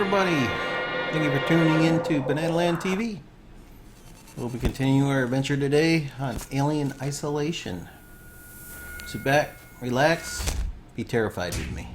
Everybody, thank you for tuning in to Banana Land TV. We'll be continuing our adventure today on Alien Isolation. Sit back, relax, be terrified with me.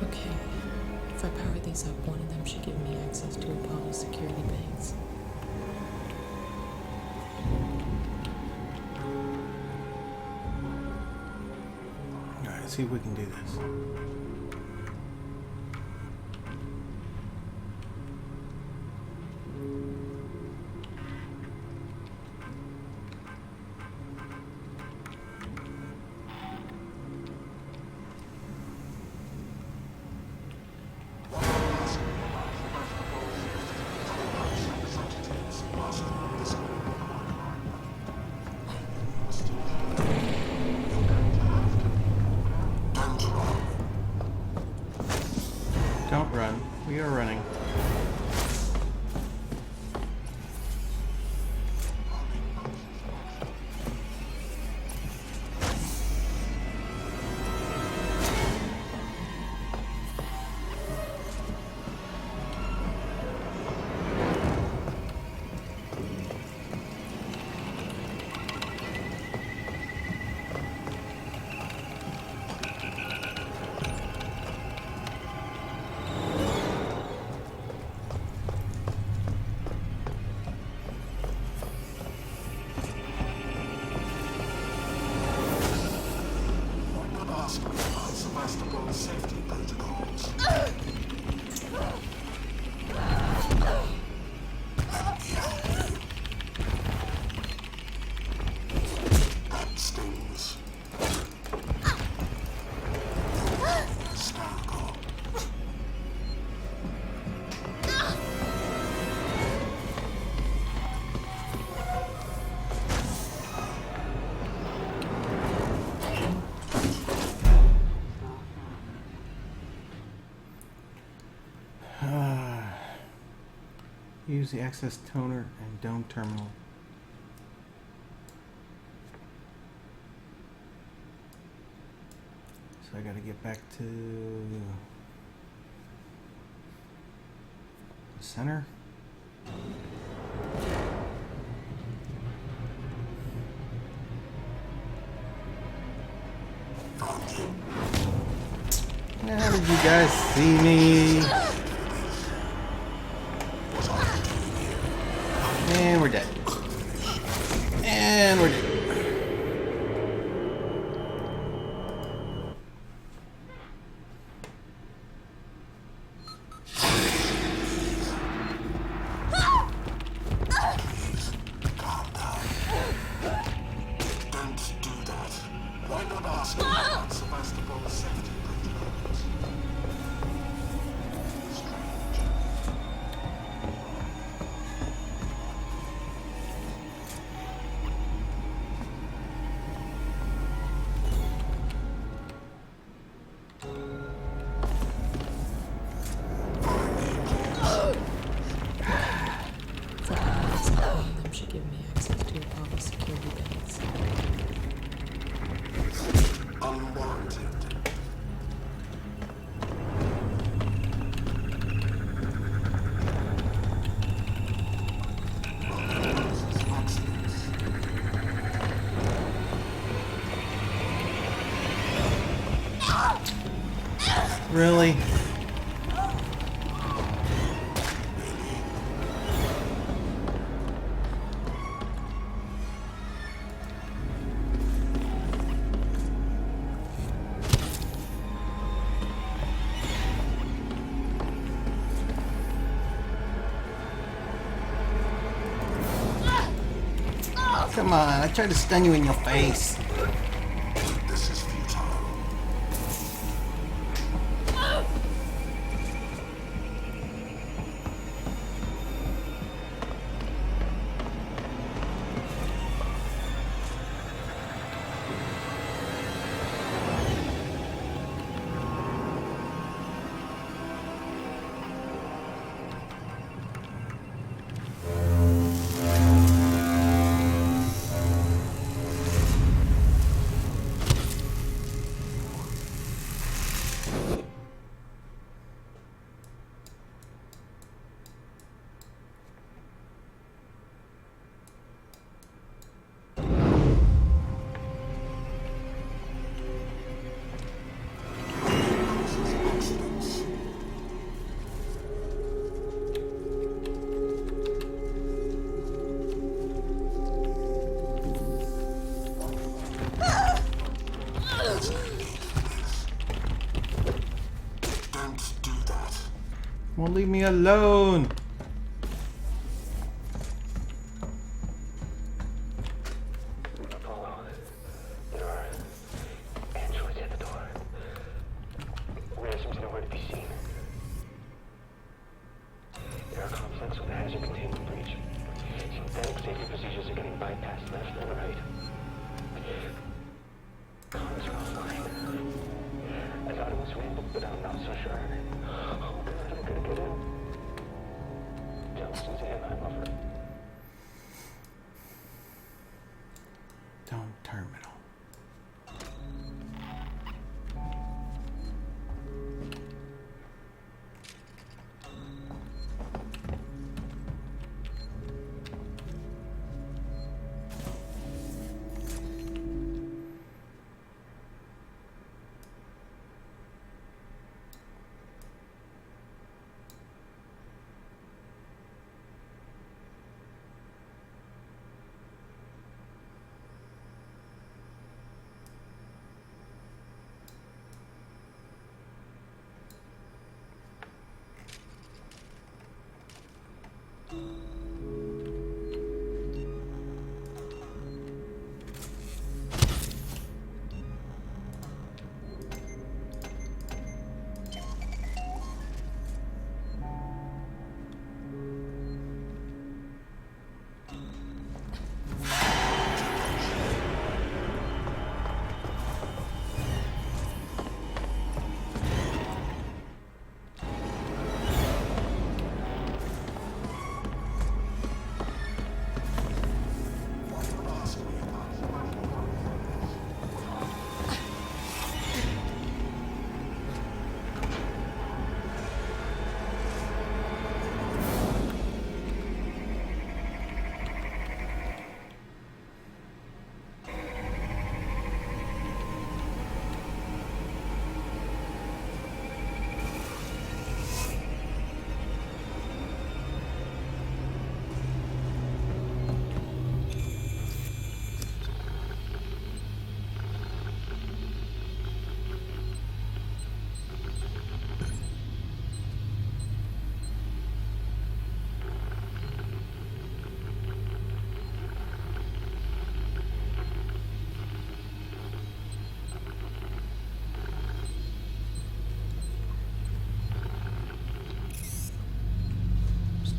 Okay, if I power these up, one of them should give me access to Apollo's security banks. Alright, see if we can do this. Don't run. We are running. Safety protocols. That stings. Hysterical. Use the access toner and dome terminal. So I gotta get back to the center. How did you guys see me? And we're dead. And we're dead. Calm down. Don't do that. Why not ask him about Sebastopol's safety protocols? Strange. Really? Come on, I tried to stun you in your face. This is futile. Don't do that. Won't leave me alone. Apollo, there are androids at the door. Rhea seems nowhere to be seen. Air complex with a hazard containment breach. Synthetic safety procedures are getting bypassed left and right. Comms are offline. I thought it was random, but I'm not so sure. Oh God, I'm gonna get in. Tell Suzanne I'm over. Down terminal.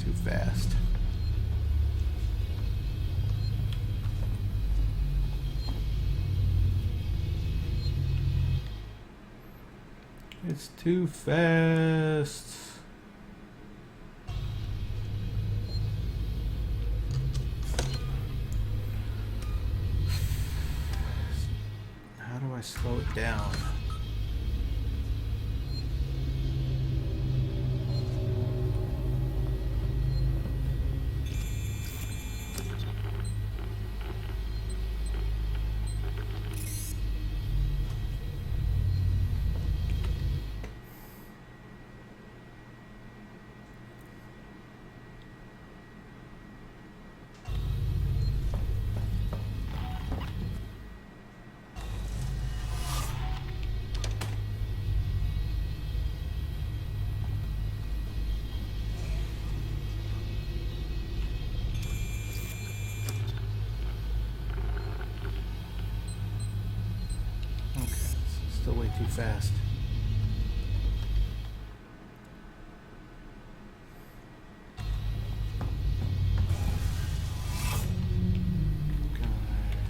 Too fast. It's too fast. How do I slow it down? too fast.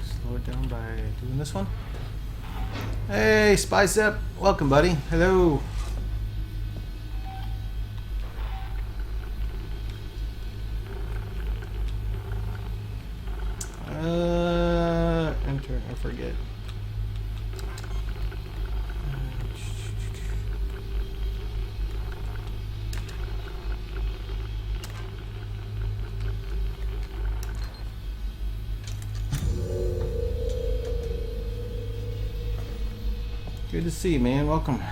Slow it down by doing this one. Hey, Spicep. Welcome, buddy. Hello. Enter. I forget. Good to see you, man. Welcome.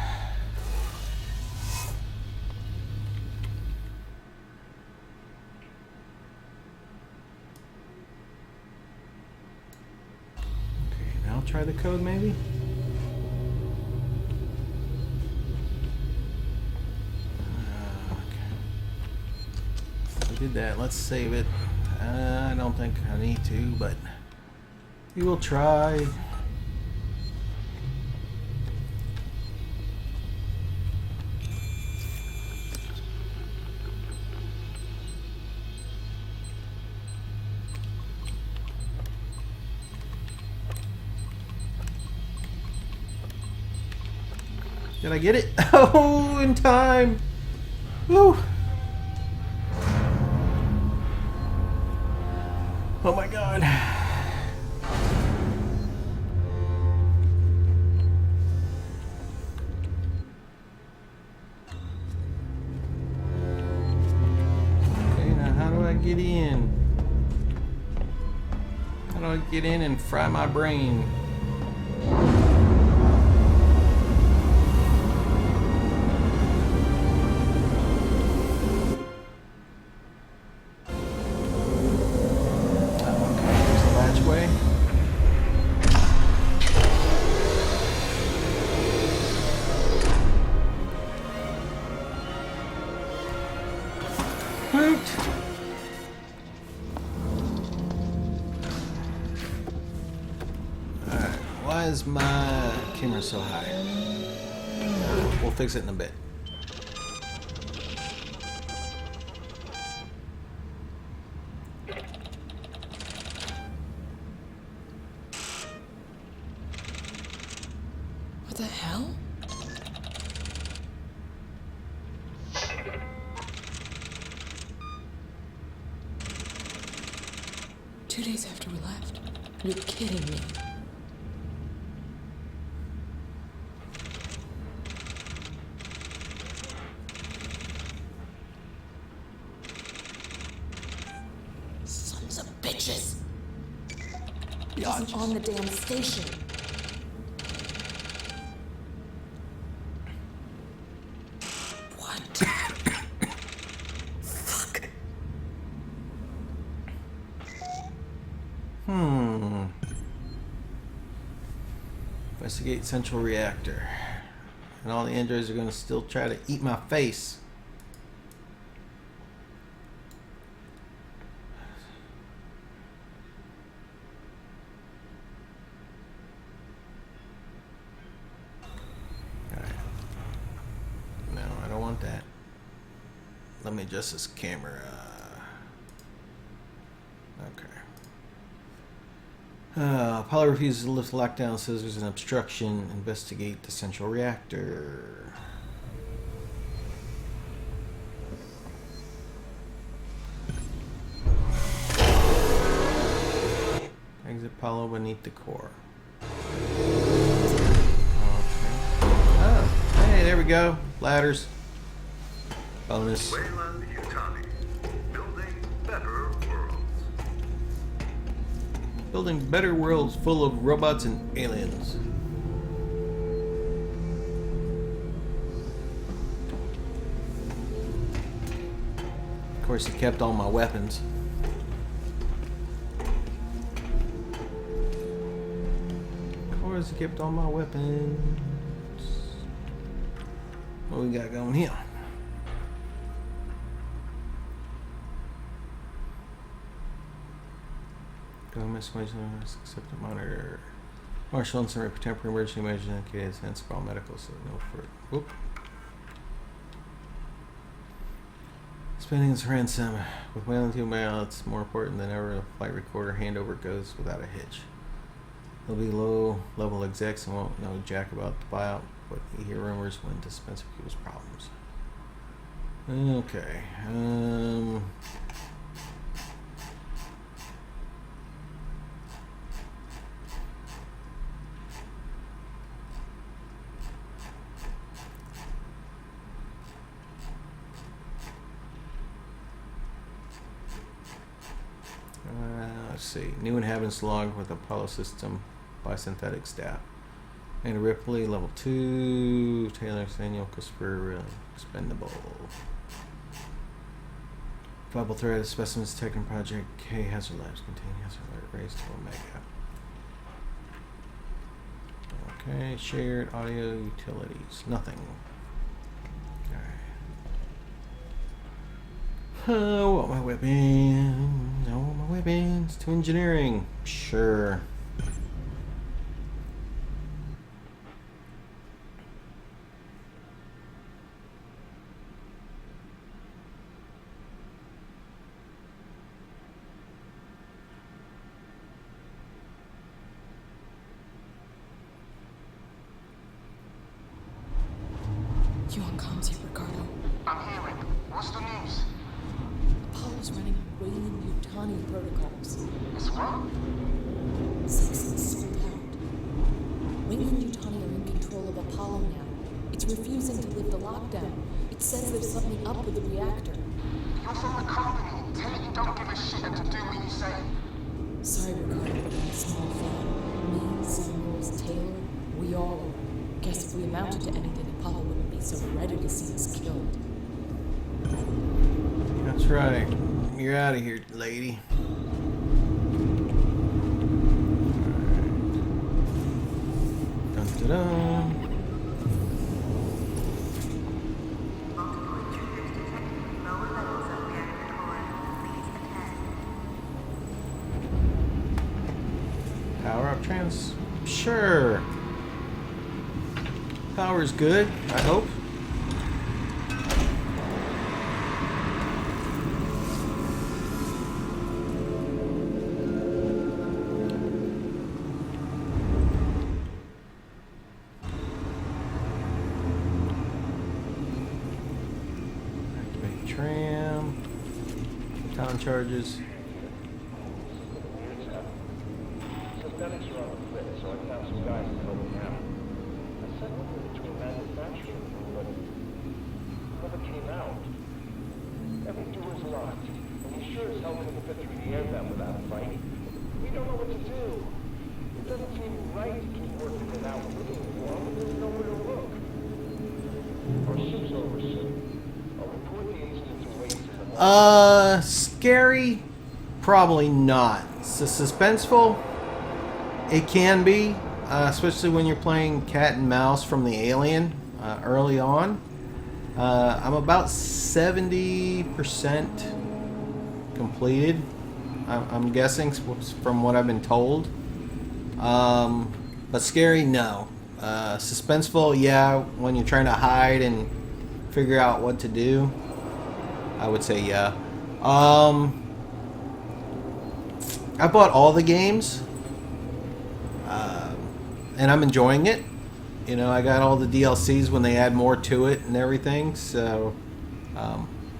Okay, now try the code maybe. Okay. We did that. Let's save it. I don't think I need to, but we will try. Did I get it? Oh, in time! Woo! Oh my god. Okay, now how do I get in? How do I get in and fry my brain? Alright, why is my camera so high? We'll fix it in a bit. What the hell? Two days after we left? You're kidding me. Sons of bitches! It wasn't on the damn station. What? Fuck. Investigate central reactor. And all the androids are going to still try to eat my face. Alright. No, I don't want that. Let me adjust this camera. Okay. Apollo refuses to lift lockdown, says there's an obstruction. Investigate the central reactor. Exit Apollo beneath the core. Okay. Oh, hey, there we go. Ladders. Bonus. Wayland Yutani, building better worlds. Building better worlds full of robots and aliens. Of course, he kept all my weapons. Of course, he kept all my weapons. What we got going here? Government accept the monitor. Martial and some temporary emergency measures indicated and sprawl medical, so no for whoop. Spending his ransom. With whaling to mail, it's more important than ever. The flight recorder handover goes without a hitch. There'll be low level execs and won't know jack about the buyout, but you hear rumors when dispenser fuels problems. Okay. Let's see. New inhabitants logged with Apollo system by synthetic staff. And Ripley, level 2. Taylor, Daniel, Christopher, expendable. Viable threat, specimens detecting project K hazard labs contain hazard alert raised to Omega. Okay, shared audio utilities. Nothing. Oh, what my weapons? Oh, my weapons to engineering. Sure. You on comms here, Ricardo? I'm hearing. What's the news? Apollo's running Wayne-Yutani protocols. It's what? Citizens sold out. Wayne-Yutani are in control of Apollo now. It's refusing to lift the lockdown. It says there's something up with the reactor. You're from the company. Tell it you don't give a shit and to do what you say. Sorry, Ricardo, but I'm a small fan. Me, Samuels, Taylor, we all are. Guess if we amounted to anything, Apollo wouldn't be so ready to see us killed. That's right. You're out of here, lady. Dun, dun, dun. Power up trans. Sure. Power's good, I hope. Activate tram. Town charges. Synthetics are on the fritz, so I found some guys to help me out. I sent one between manufacturing, but never came out. Every door's locked, and we sure as hell couldn't fit through the air vent without a fight. We don't know what to do. It doesn't seem right to keep working it out looking for him, and there's nowhere to look. Our ship's over soon. I'll report the incident to Waste in the morning. Scary? Probably not. So suspenseful? It can be, especially when you're playing cat and mouse from the Alien early on. I'm about 70% completed. I'm guessing from what I've been told. But scary, no. Suspenseful, yeah. When you're trying to hide and figure out what to do, I would say yeah. I bought all the games, and I'm enjoying it. You know, I got all the DLCs when they add more to it and everything. So,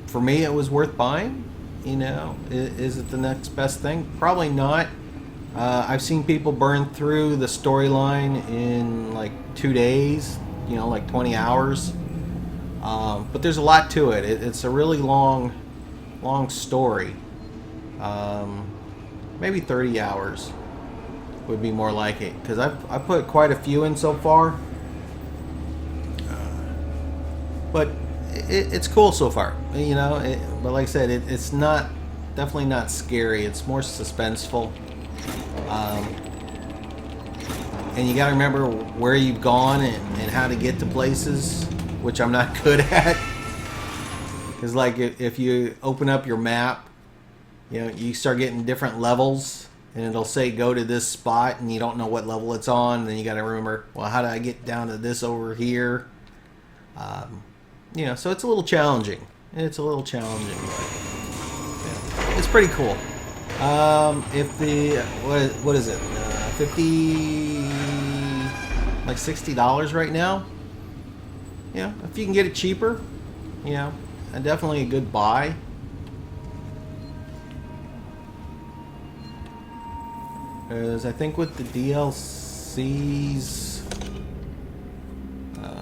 for me, it was worth buying. You know, is it the next best thing? Probably not. I've seen people burn through the storyline in like 2 days. You know, like 20 hours. But there's a lot to it. It's a really long story. Maybe 30 hours would be more like it, because I've put quite a few in so far. But it's cool so far, you know. But like I said, it's not, definitely not scary. It's more suspenseful. And you got to remember where you've gone and how to get to places, which I'm not good at. Because like if you open up your map, you know, you start getting different levels and it'll say go to this spot, and you don't know what level it's on. And then you got to remember, well, how do I get down to this over here? You know, so it's a little challenging. It's a little challenging, but yeah, it's pretty cool. If the what is it? 50, like $60 right now. You know, if you can get it cheaper, you know, definitely a good buy. Because I think with the DLCs,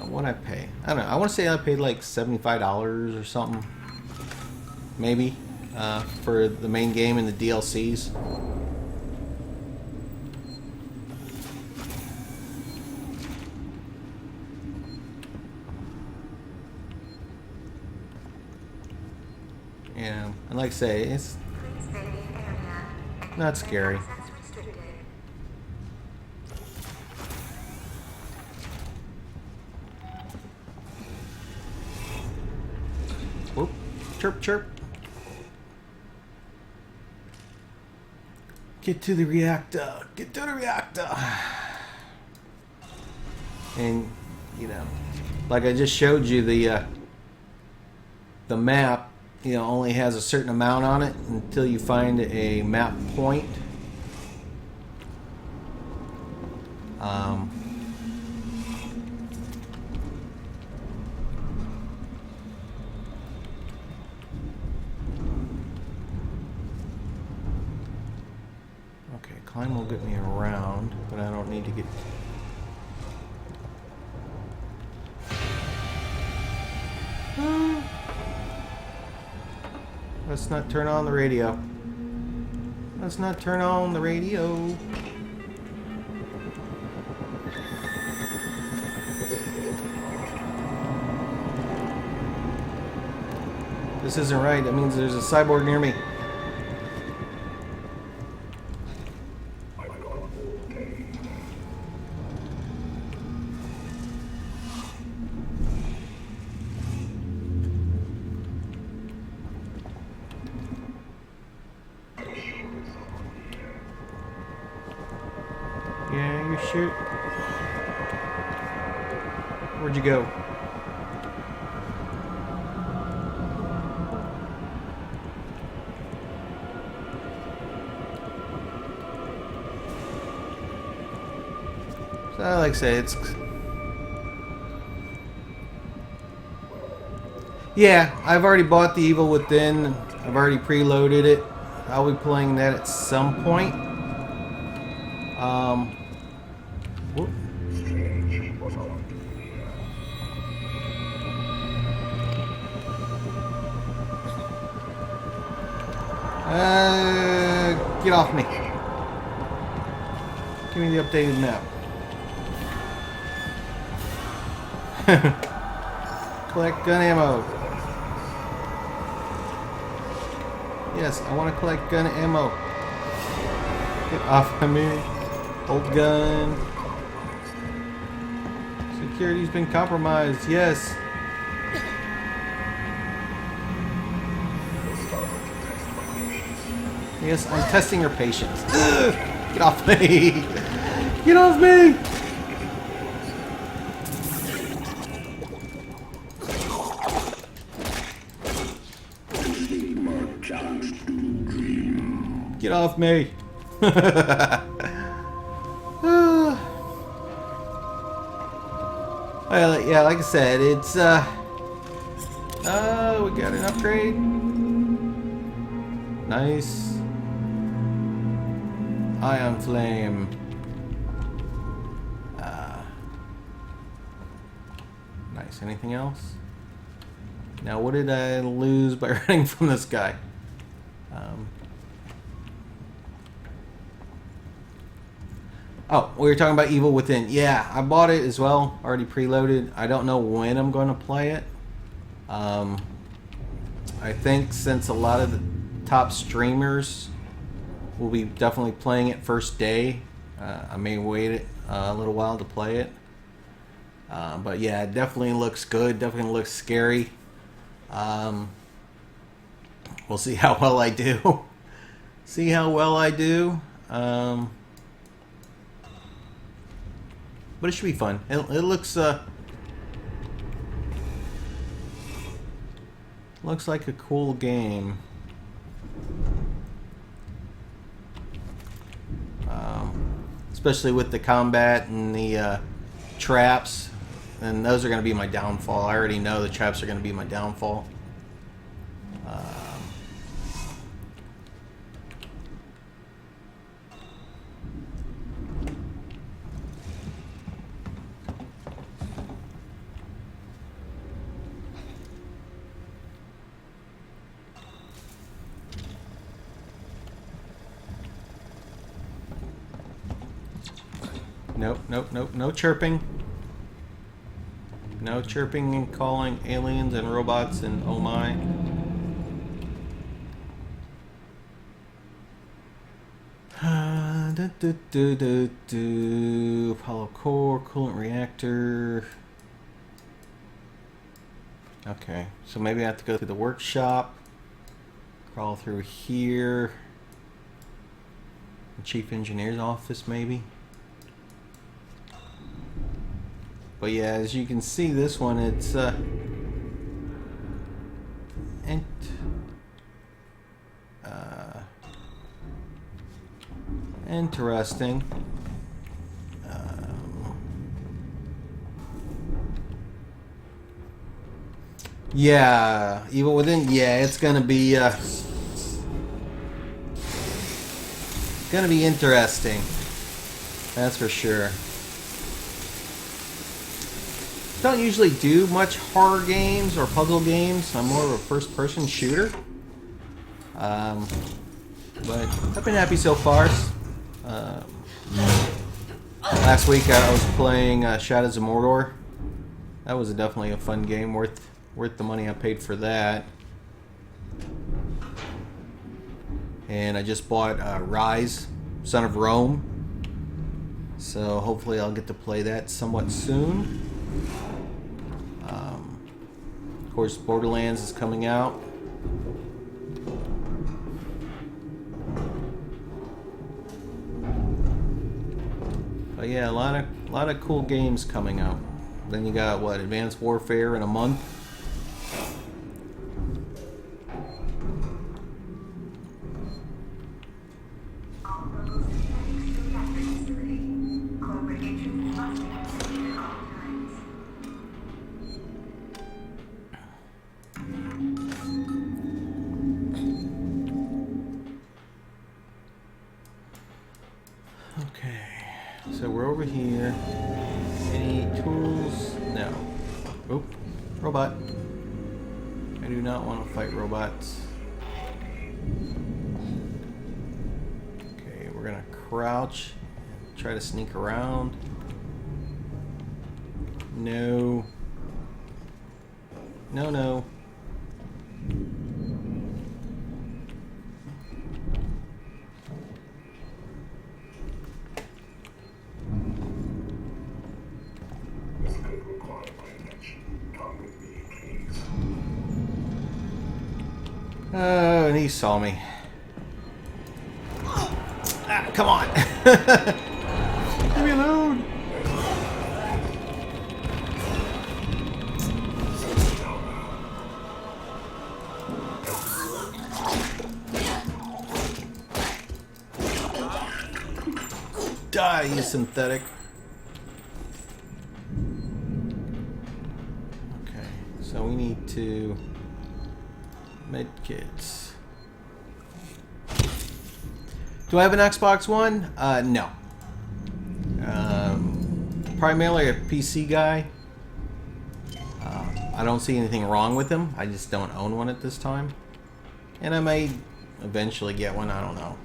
what I pay? I don't know. I want to say I paid like $75 or something, maybe, for the main game and the DLCs. Yeah, and like I say, it's not scary. Whoop. Chirp, chirp. Get to the reactor. Get to the reactor. And, you know, like I just showed you, the map, you know, only has a certain amount on it until you find a map point. Okay, climb will get me around, but I don't need to get... Let's not turn on the radio. Let's not turn on the radio. This isn't right. That means there's a cyborg near me. Yeah, you shoot. Where'd you go? So, like I say, it's... Yeah, I've already bought The Evil Within. I've already preloaded it. I'll be playing that at some point. Whoop. Get off me. Give me the updated map. Collect gun ammo. Yes, I want to collect gun ammo. Get off of me. Old gun. Security's been compromised. Yes. Yes, I'm testing your patience. Ugh, get off me. Get off me. Get off me. Well, yeah, like I said, it's we got an upgrade. Nice. Ion flame. Nice. Anything else? Now, what did I lose by running from this guy? Oh, we were talking about Evil Within. Yeah, I bought it as well. Already preloaded. I don't know when I'm going to play it. I think since a lot of the top streamers will be definitely playing it first day, I may wait a little while to play it. But yeah, it definitely looks good. Definitely looks scary. We'll see how well I do. See how well I do. But it should be fun. It looks looks like a cool game. Especially with the combat and the traps, and those are going to be my downfall. I already know the traps are going to be my downfall. Nope, nope, nope, no chirping. No chirping and calling aliens and robots and oh my. Apollo core, coolant reactor. Okay, so maybe I have to go through the workshop, crawl through here. The chief engineer's office, maybe. But yeah, as you can see, this one, it's interesting. Yeah, even within, yeah, it's gonna be interesting. That's for sure. Don't usually do much horror games or puzzle games. I'm more of a first-person shooter. But I've been happy so far. Last week I was playing Shadows of Mordor. That was definitely a fun game, worth the money I paid for that. And I just bought Rise, Son of Rome. So hopefully I'll get to play that somewhat soon. Of course, Borderlands is coming out. But yeah, a lot of cool games coming out. Then you got what, Advanced Warfare in a month. Okay, so we're over here. Any tools? No. Oop, robot. I do not want to fight robots. Okay, we're gonna crouch, try to sneak around. No. No, no. Oh, and he saw me. Ah, come on. Leave me alone. Die, you synthetic. Okay, so we need to medkits. Do I have an Xbox One? No. Primarily a PC guy. I don't see anything wrong with them. I just don't own one at this time. And I may eventually get one. I don't know.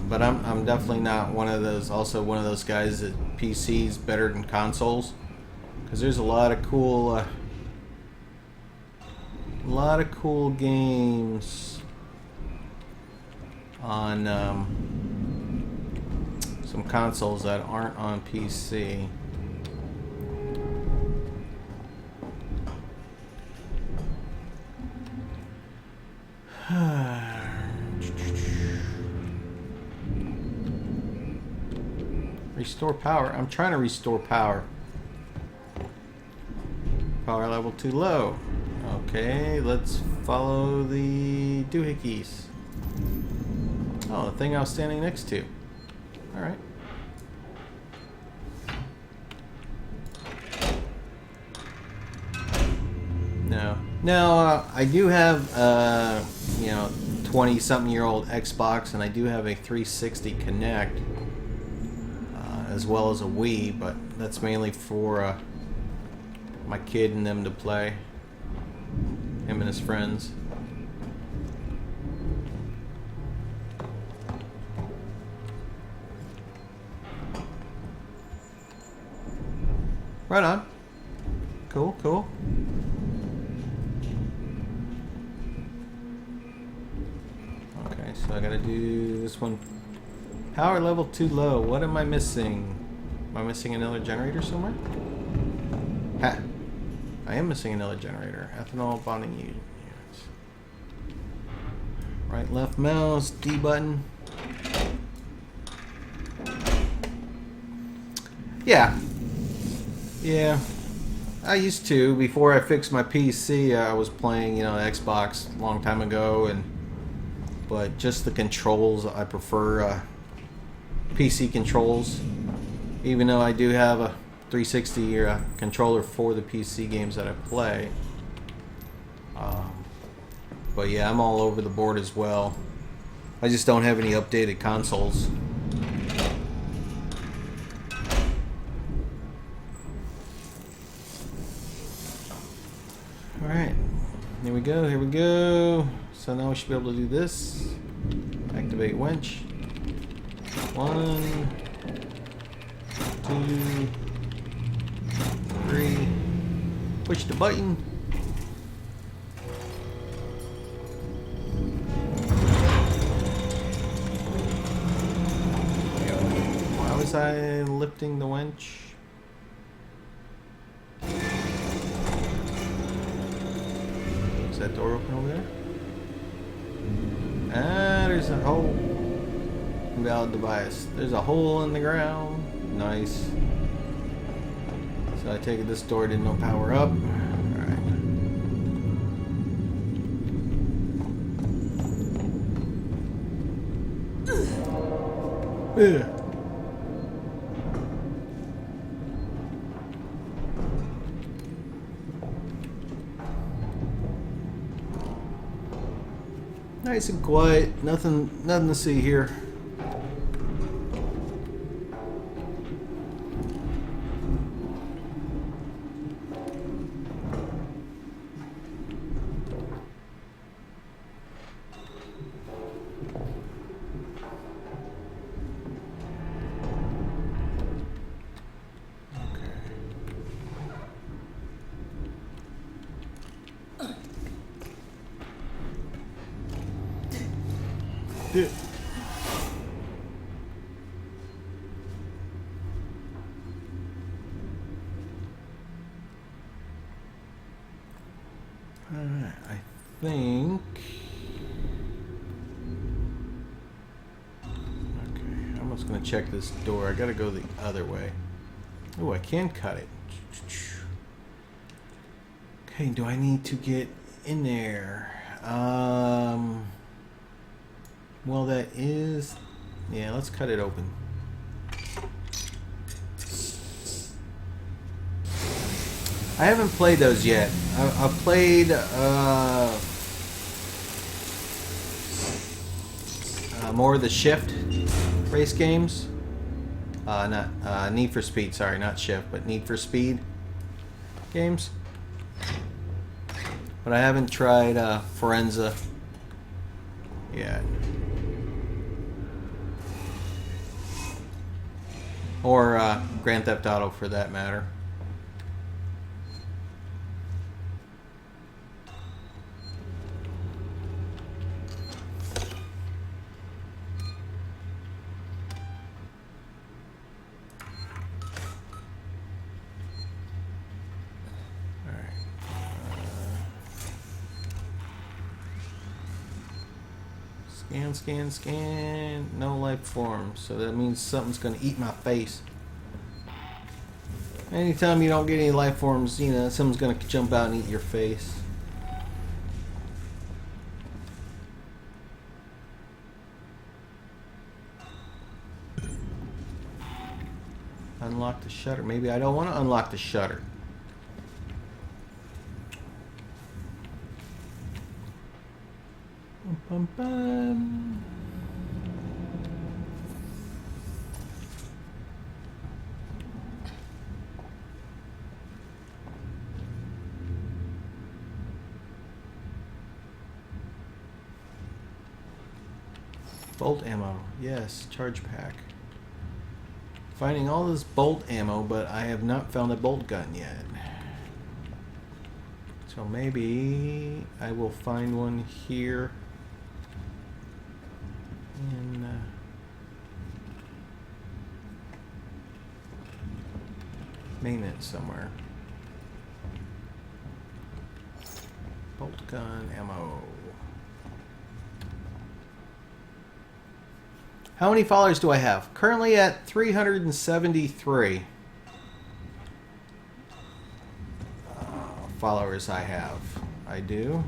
But I'm definitely not one of those. Also, one of those guys that PC's better than consoles, because there's a lot of cool games on some consoles that aren't on PC. Restore power. I'm trying to restore power. Power level too low. Okay, let's follow the doohickeys. Oh, the thing I was standing next to. Alright. No. No, I do have, 20-something-year-old Xbox, and I do have a 360 Connect, as well as a Wii, but that's mainly for my kid and them to play. Him and his friends. Right on. Cool, cool. Okay, so I gotta do this one. Power level too low. What am I missing? Am I missing another generator somewhere? Ha! I am missing another generator. Ethanol bonding units. Right, left mouse, D button. Yeah. Yeah. I used to. Before I fixed my PC, I was playing, Xbox a long time ago, but just the controls, I prefer PC controls. Even though I do have a 360 controller for the PC games that I play. But yeah, I'm all over the board as well. I just don't have any updated consoles. Alright, here we go, here we go. So now we should be able to do this. Activate winch. 1, 2, 3. Push the button. Why was I lifting the winch? Is that door open over there? Ah, there's a hole. Invalid device. There's a hole in the ground. Nice. So I take it this door did no power up. Alright. Yeah. Nice and quiet. Nothing to see here. Yeah. Alright, I think. Okay, I'm just gonna check this door. I gotta go the other way. Oh, I can cut it. Okay, do I need to get in there? Well, that is... Yeah, let's cut it open. I haven't played those yet. I've played more of the Shift race games. Not Need for Speed, sorry, not Shift, but Need for Speed games. But I haven't tried Forenza yet. Or Grand Theft Auto, for that matter. Scan, scan, scan. No life form. So that means something's going to eat my face. Anytime you don't get any life forms, you know, someone's gonna jump out and eat your face. Unlock the shutter. Maybe I don't want to unlock the shutter. Bum, bum, bum. Bolt ammo. Yes, charge pack. Finding all this bolt ammo, but I have not found a bolt gun yet. So maybe I will find one here in maintenance somewhere. Bolt gun ammo. How many followers do I have? Currently at 373 followers I have. I do.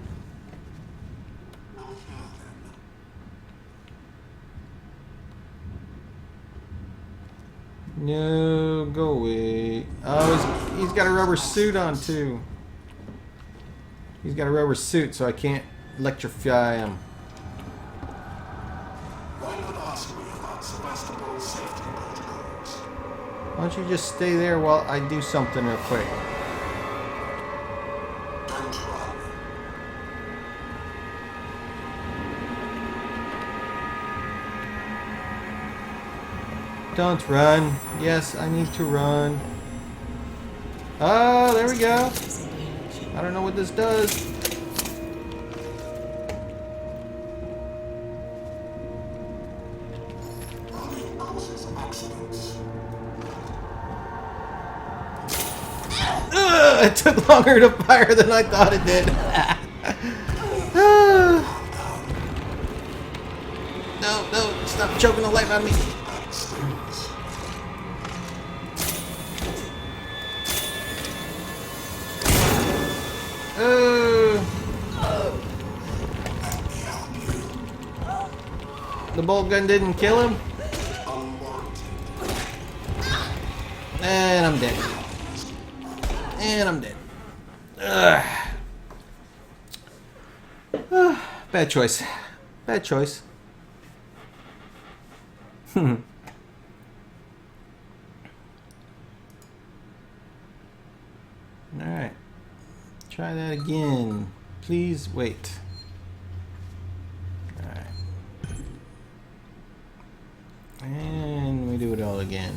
No, go away. Oh, he's got a rubber suit on too. He's got a rubber suit, so I can't electrify him. Why don't you just stay there while I do something real quick? Don't run. Yes, I need to run. Oh, there we go. I don't know what this does. It took longer to fire than I thought it did. No, stop choking the life out of me. The bolt gun didn't kill him. And I'm dead. And I'm dead. Bad choice. Bad choice. Alright. Try that again. Please wait. Alright. And we do it all again.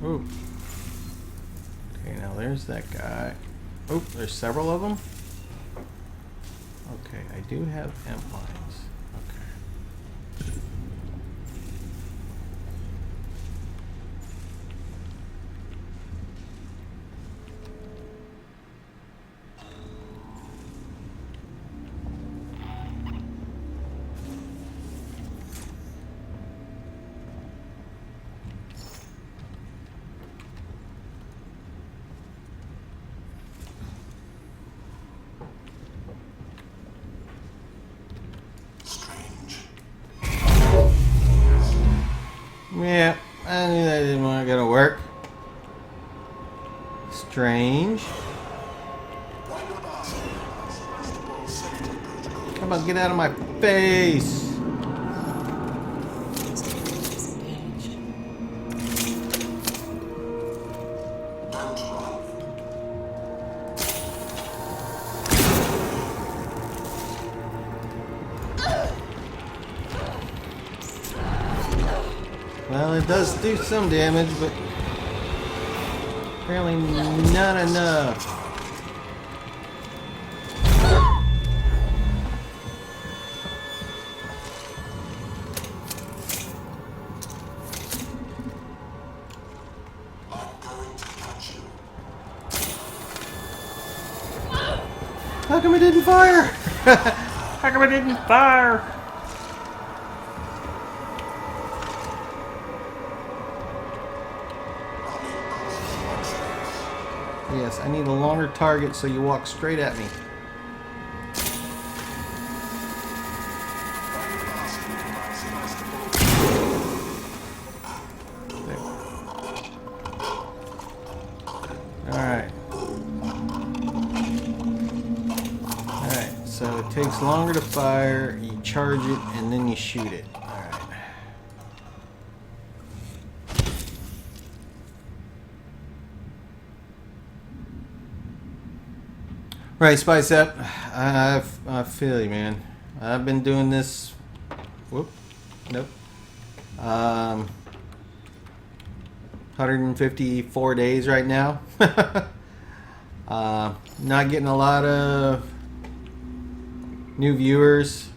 Ooh. Okay, now there's that guy. Oh, there's several of them. Okay, I do have amp lines. Okay. Yeah, I knew that didn't want to work. Strange. Come on, get out of my face. Well, it does do some damage, but apparently not enough. How come it didn't fire? How come it didn't fire? Yes, I need a longer target so you walk straight at me. Alright. Alright, so it takes longer to fire, you charge it, and then you shoot it. Alright. Right, Spice Up. I feel you, man. I've been doing this. Whoop. Nope. 154 days right now. Not getting a lot of new viewers.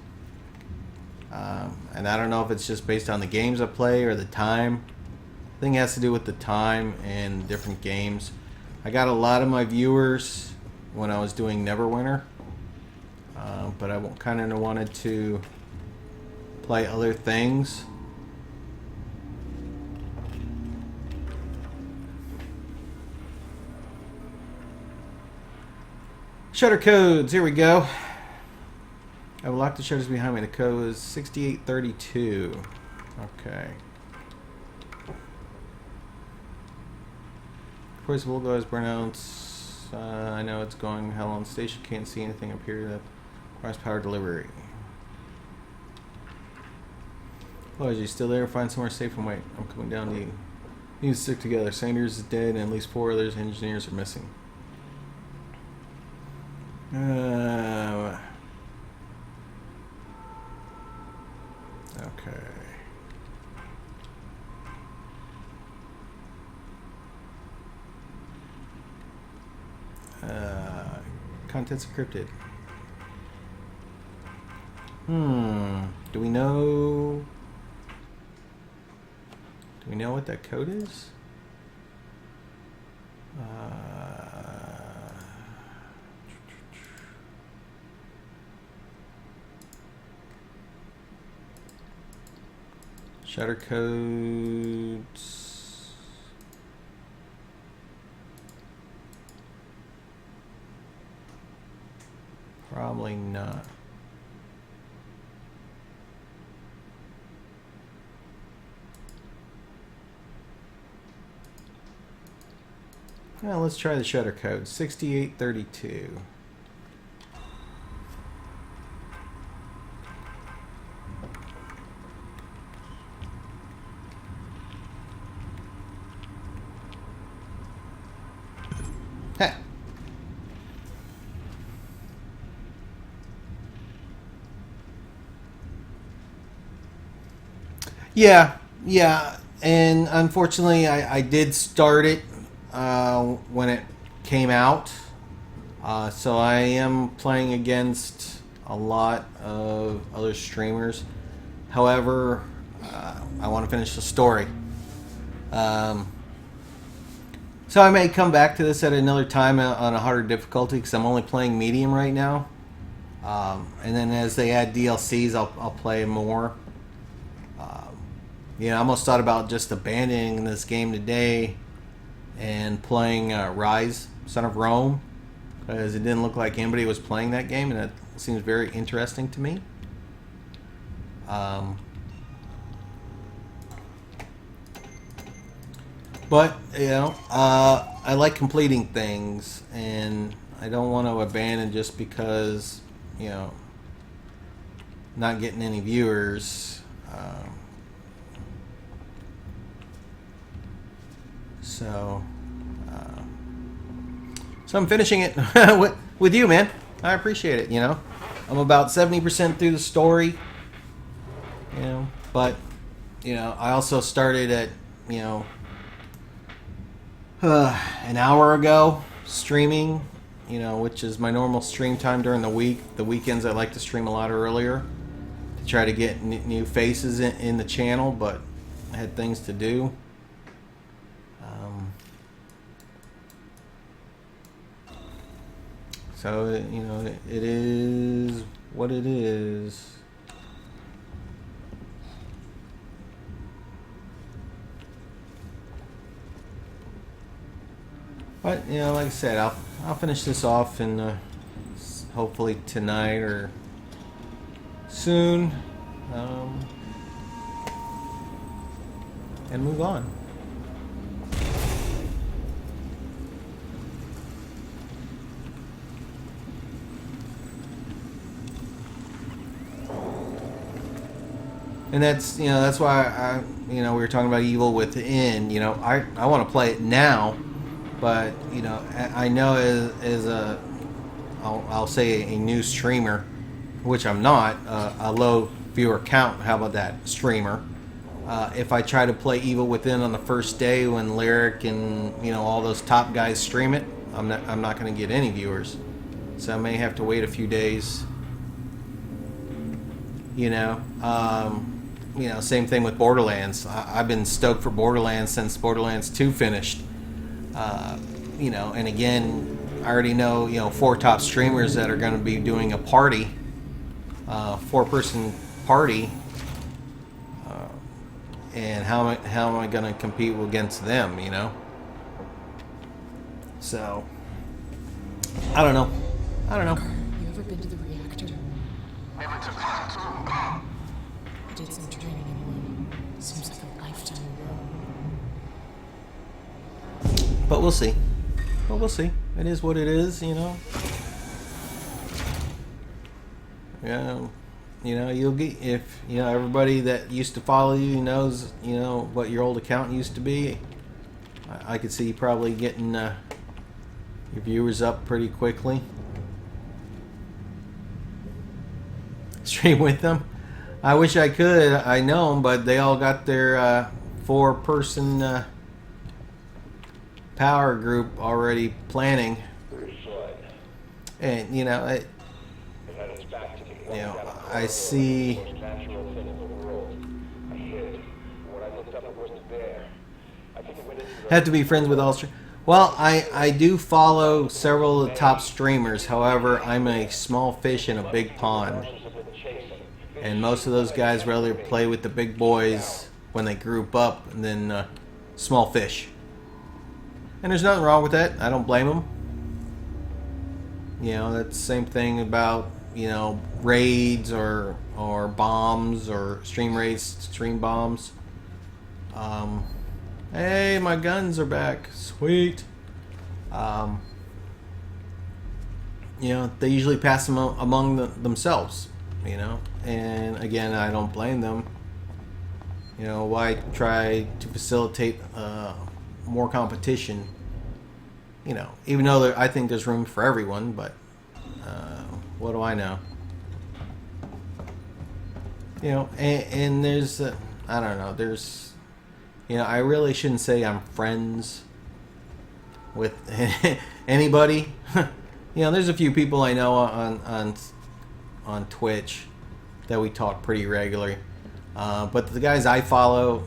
And I don't know if it's just based on the games I play or the time. I think it has to do with the time and different games. I got a lot of my viewers when I was doing Neverwinter. But I kind of wanted to play other things. Shutter codes, here we go. I will lock the shutters behind me. The code is 6832. Okay. Of course, we'll go as burnouts. I know it's going hell on station. Can't see anything up here that requires power delivery. Oh, is you still there? Find somewhere safe and wait. I'm coming down to you. You need to stick together. Sanders is dead and at least 4 other engineers are missing. Okay. Contents encrypted. Do we know? Do we know what that code is? Shutter codes. Probably not. Well, let's try the shutter code. 6832. Heh. Yeah, and unfortunately I did start it when it came out, so I am playing against a lot of other streamers. However, I want to finish the story, so I may come back to this at another time on a harder difficulty because I'm only playing medium right now, and then as they add DLCs I'll play more. I almost thought about just abandoning this game today and playing Rise, Son of Rome, because it didn't look like anybody was playing that game, and it seems very interesting to me. But, I like completing things, and I don't want to abandon just because, not getting any viewers. So I'm finishing it with you, man. I appreciate it. I'm about 70% through the story. But I also started at an hour ago streaming. Which is my normal stream time during the week. The weekends I like to stream a lot earlier to try to get new faces in the channel, but I had things to do. So, it is what it is. But you know, like I said, I'll finish this off and hopefully tonight or soon, and move on. And that's, you know, that's why we were talking about Evil Within. You know, I want to play it now, but you know, I know as a I'll say a new streamer, which I'm not, a low viewer count. How about that, streamer? If I try to play Evil Within on the first day when Lyric and all those top guys stream it, I'm not going to get any viewers. So I may have to wait a few days. Same thing with Borderlands. I've been stoked for Borderlands since Borderlands 2 finished. And again, I already know 4 top streamers that are going to be doing a party, 4-person party. And how am I going to compete against them? So I don't know. You ever been to the reactor? Never to part two. I did some training in one. Seems like a lifetime ago. But we'll see. It is what it is, Yeah. You'll get, if everybody that used to follow you knows what your old account used to be. I could see you probably getting your viewers up pretty quickly. Stream with them. I wish I could. I know them, but they all got their 4-person power group already planning. And I see. Have to be friends with all streamers. Well, I do follow several of the top streamers. However, I'm a small fish in a big pond. And most of those guys rather play with the big boys when they group up than small fish. And there's nothing wrong with that. I don't blame them. That's the same thing about, raids or bombs or stream raids, stream bombs. Hey, my guns are back. Sweet. They usually pass them among themselves, and again, I don't blame them. Why try to facilitate more competition? Even though I think there's room for everyone, but what do I know? And there's I don't know. There's I really shouldn't say I'm friends with anybody. There's a few people I know on Twitch that we talk pretty regularly. But the guys I follow,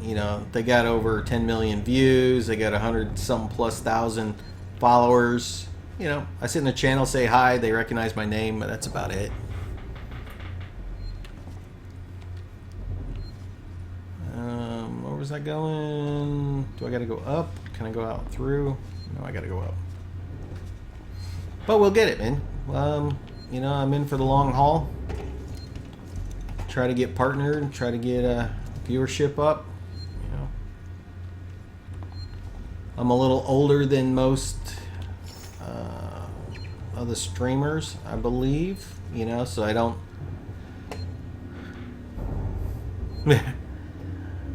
they got over 10 million views. They got 100-something plus thousand followers. I sit in the channel, say hi, they recognize my name, but that's about it. Where was I going? Do I gotta go up? Can I go out through? No, I gotta go up. But we'll get it, man. I'm in for the long haul. Try to get partnered, try to get viewership up. I'm a little older than most of the streamers, I believe. So I don't.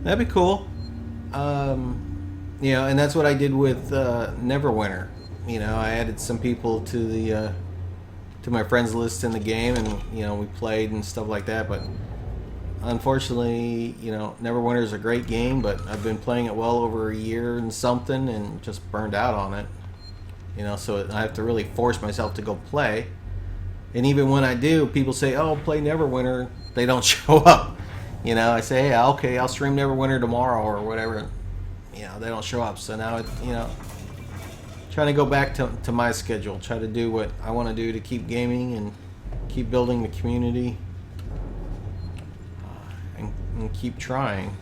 That'd be cool. And that's what I did with Neverwinter. I added some people to the to my friends list in the game, and we played and stuff like that. But unfortunately, Neverwinter is a great game, but I've been playing it well over a year and something, and just burned out on it. So I have to really force myself to go play. And even when I do, people say, "Oh, play Neverwinter." They don't show up. I say, "Hey, okay, I'll stream Neverwinter tomorrow or whatever." They don't show up. So now trying to go back to my schedule, try to do what I want to do to keep gaming and keep building the community, and keep trying.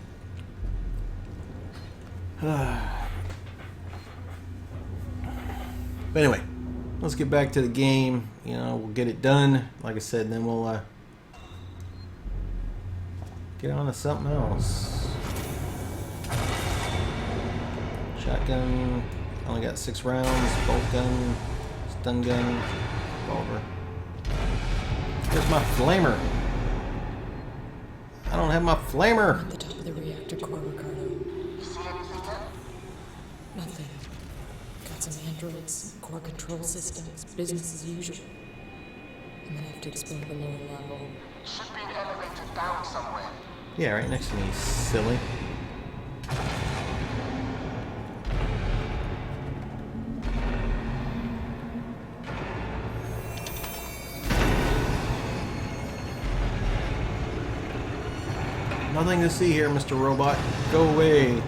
But anyway, let's get back to the game. You know, we'll get it done. Like I said, then we'll get on to something else. Shotgun. Only got 6 rounds. Bolt gun. Stun gun. Revolver. Where's my flamer? I don't have my flamer. At the top of the reactor core, Ricardo. You see anything yet? Nothing. Got some androids, core control systems, business as usual. I'm gonna have to explore the lower level. Should be an elevator down somewhere. Yeah, right next to me, silly. Nothing to see here, Mr. Robot. Go away.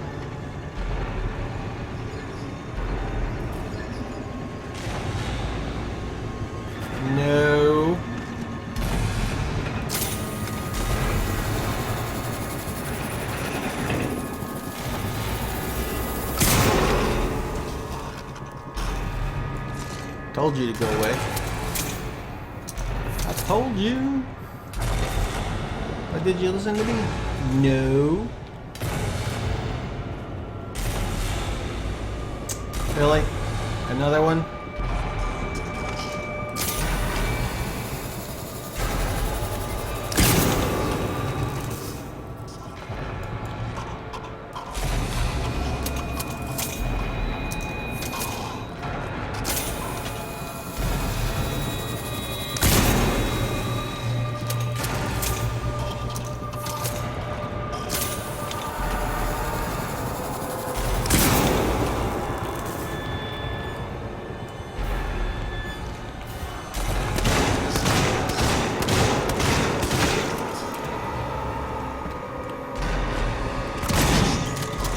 No. Told you to go away. I told you. But did you listen to me? No. Really? Another one?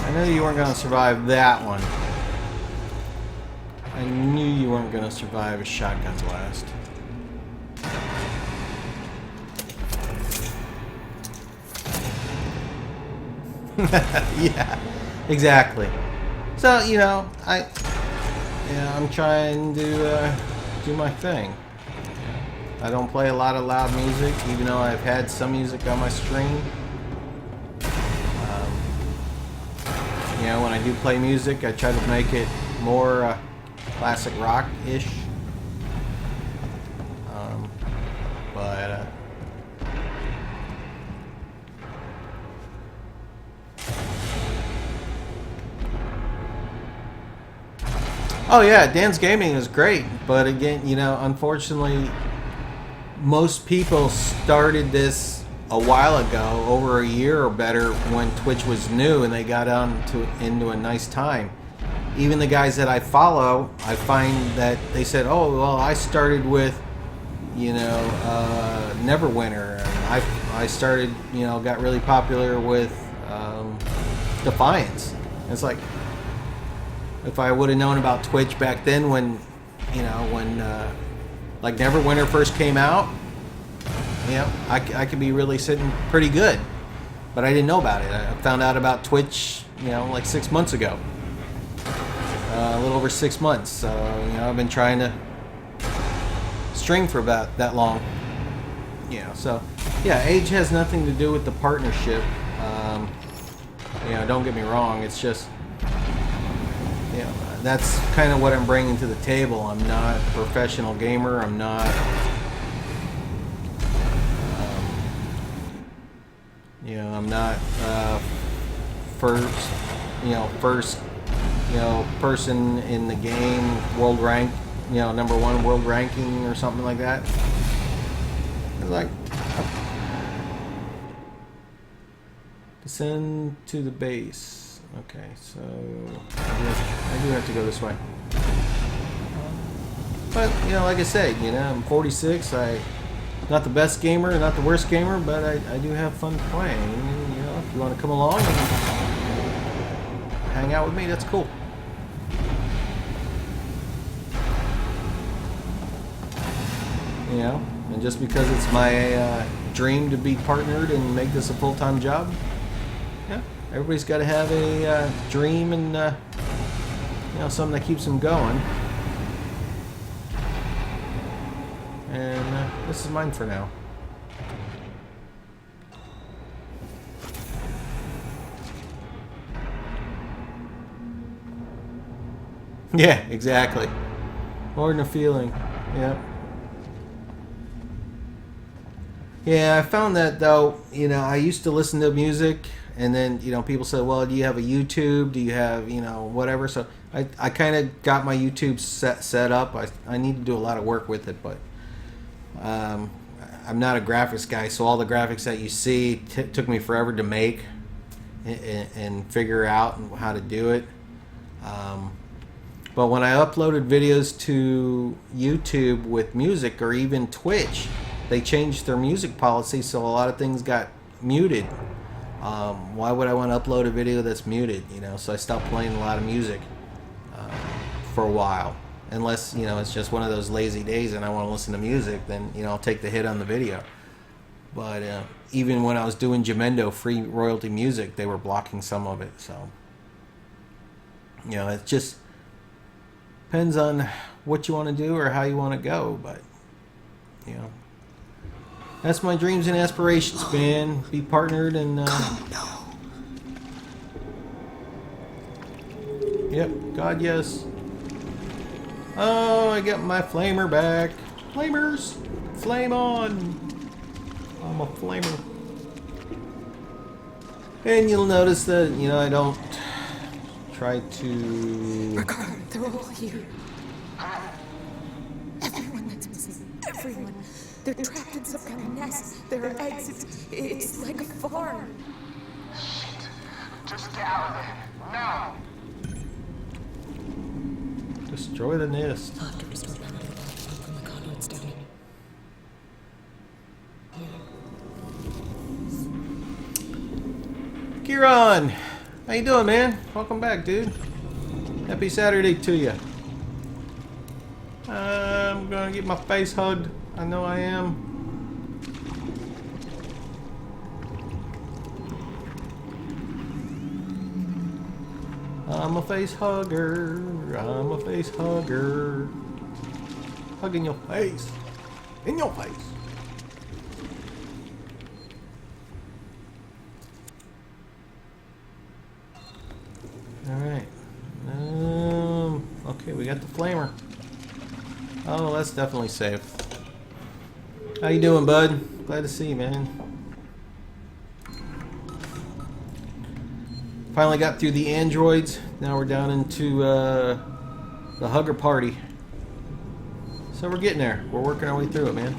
I knew you weren't going to survive that one. I knew you weren't going to survive a shotgun blast. Yeah, exactly. So, you know, I'm trying to do my thing. I don't play a lot of loud music, even though I've had some music on my stream. You know, when I do play music, I try to make it more classic rock-ish. But oh yeah, Dan's Gaming is great, but again, you know, unfortunately, most people started this a while ago, over a year or better, when Twitch was new and they got into a nice time. Even the guys that I follow, I find that they said, "Oh, well, I started with, you know, Neverwinter, and I started, you know, got really popular with Defiance." And it's like, if I would have known about Twitch back then, when, you know, when like Neverwinter first came out, yeah, I could be really sitting pretty good, but I didn't know about it. I found out about Twitch, you know, like 6 months ago, a little over 6 months. So, you know, I've been trying to stream for about that long. You know, so yeah, age has nothing to do with the partnership. You know, don't get me wrong. It's just, you know, that's kind of what I'm bringing to the table. I'm not a professional gamer. I'm not. You know, I'm not first, you know, person in the game, world rank, you know, #1 world ranking or something like that. It's like, descend to the base. Okay, so I do have to go this way. But, you know, like I said, you know, I'm 46. Not the best gamer, not the worst gamer, but I do have fun playing. You know, if you want to come along and hang out with me, that's cool. You know, and just because it's my dream to be partnered and make this a full-time job, yeah, everybody's got to have a dream and you know, something that keeps them going. And this is mine for now. Yeah, exactly. More than a feeling. Yep. Yeah, I found that though, you know, I used to listen to music and then, you know, people said, well, do you have a YouTube? Do you have, you know, whatever? So I kind of got my YouTube set up. I need to do a lot of work with it, but I'm not a graphics guy, so all the graphics that you see took me forever to make and figure out how to do it. But when I uploaded videos to YouTube with music or even Twitch, they changed their music policy, so a lot of things got muted. Why would I want to upload a video that's muted? You know, so I stopped playing a lot of music for a while. Unless, you know, it's just one of those lazy days and I want to listen to music, then, you know, I'll take the hit on the video. But even when I was doing Jamendo free royalty music, they were blocking some of it. So, you know, it just depends on what you want to do or how you want to go. But, you know, that's my dreams and aspirations, man. Be partnered and yep, God yes. Oh, I got my flamer back. Flamers, flame on. I'm a flamer. And you'll notice that, you know, I don't try to... Ricardo, they're all here. Everyone that's missing. Everyone. They're trapped in some kind of nest. There are eggs. It's like a farm. Shit. Just get out of there. Now. Destroy the nest. I'll have to restore power to the from the conduits down. Kieran, how you doing, man? Welcome back, dude. Happy Saturday to you. I'm gonna get my face hugged. I know I am. I'm a face hugger. I'm a face hugger. Hugging your face. In your face. Alright. Okay, we got the flamer. Oh, that's definitely safe. How you doing, bud? Glad to see you, man. Finally got through the androids. Now we're down into the hugger party. So we're getting there. We're working our way through it, man.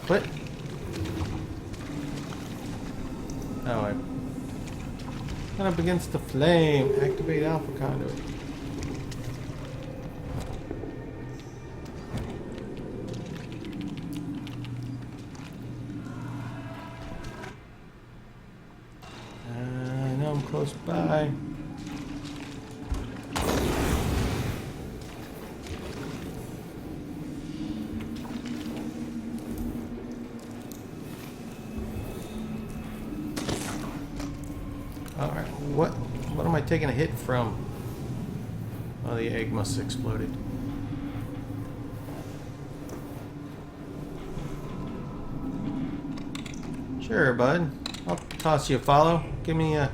What? Oh, I went up against the flame. Activate alpha conduit. I know I'm close by. Alright, what am I taking a hit from? Oh, the egg must have exploded. Sure, bud. I'll toss you a follow. Give me a...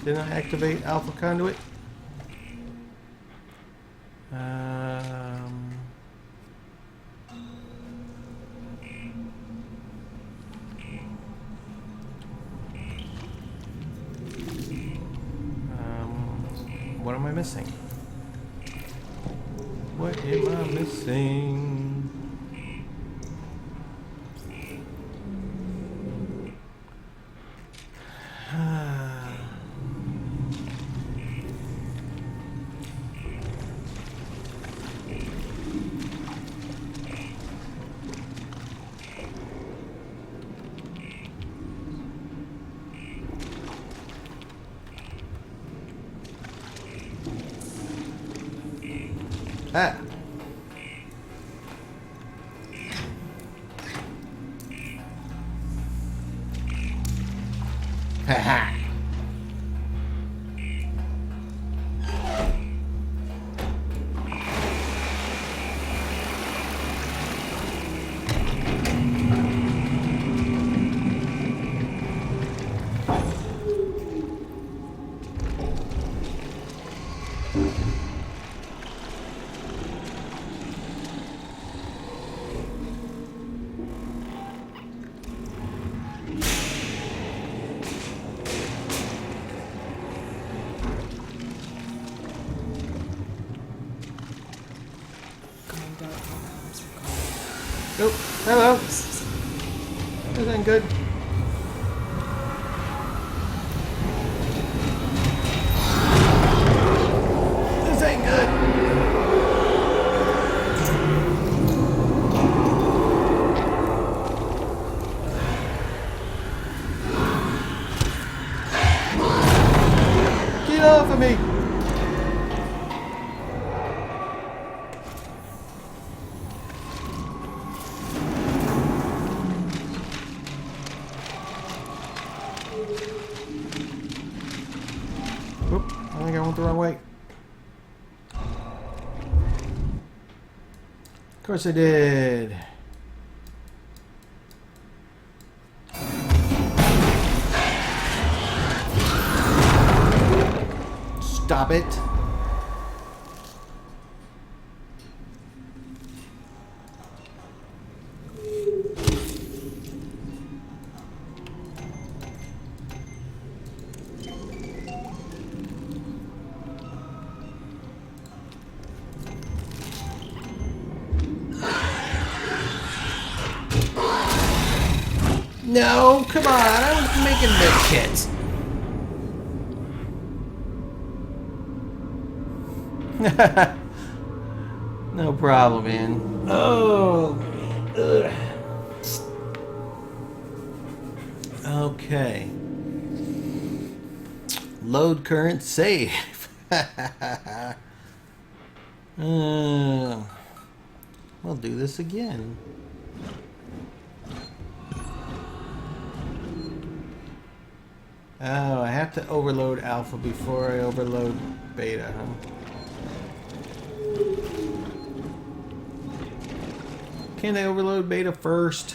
Didn't I activate Alpha Conduit? What am I missing? What am I missing? Ah. Haha. Oh, hello. This ain't good. This ain't good. Get off of me. Oop, I think I went the wrong way. Of course I did. Stop it. No, come on, I was making med kits. No problem, man. Oh. Ugh. Okay. Load current save. We'll do this again. Oh, I have to overload alpha before I overload beta, huh? Can't I overload beta first?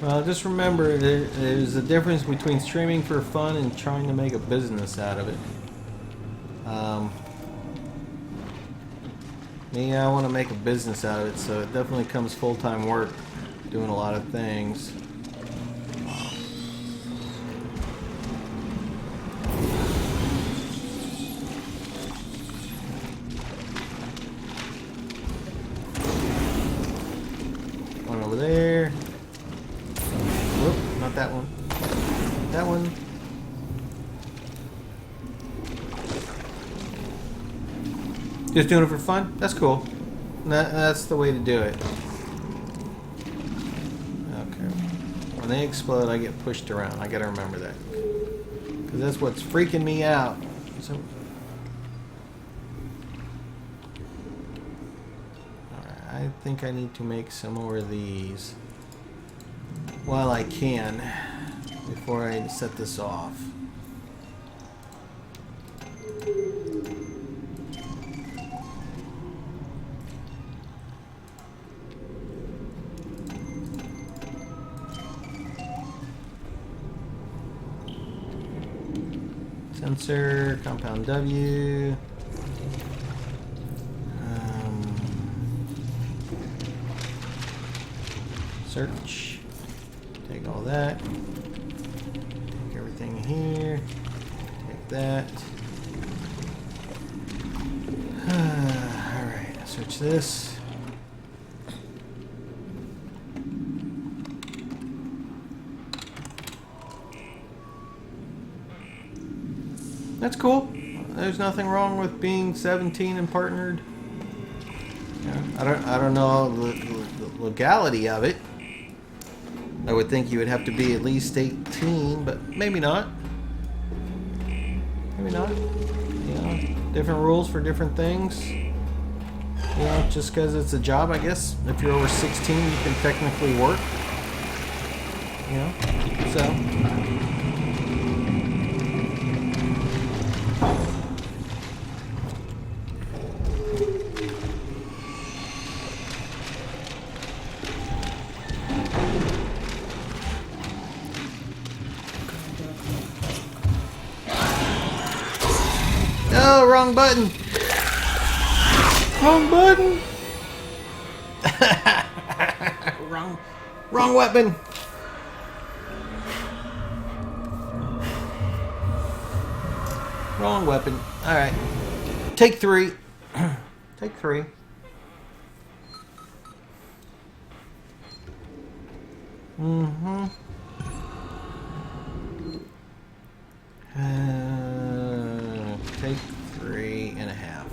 Well, just remember, there's a difference between streaming for fun and trying to make a business out of it. Me, I want to make a business out of it, so it definitely comes full-time work, doing a lot of things. One over there. Whoop, not that one. That one. Just doing it for fun? That's cool. That's the way to do it. Okay. When they explode, I get pushed around. I gotta remember that. Because that's what's freaking me out. So, I think I need to make some more of these while I can before I set this off. Sensor, compound W. Search. Take all that. Take everything here. Take that. Alright, search this. That's cool. There's nothing wrong with being 17 and partnered. Yeah, I don't know the legality of it. I would think you would have to be at least 18, but maybe not. Maybe not. You know, different rules for different things. You know, just because it's a job, I guess. If you're over 16, you can technically work. You know, so. No, wrong button. Wrong button. wrong weapon. Wrong weapon. All right. Take 3. Take 3. Mm-hmm. Take 3.5.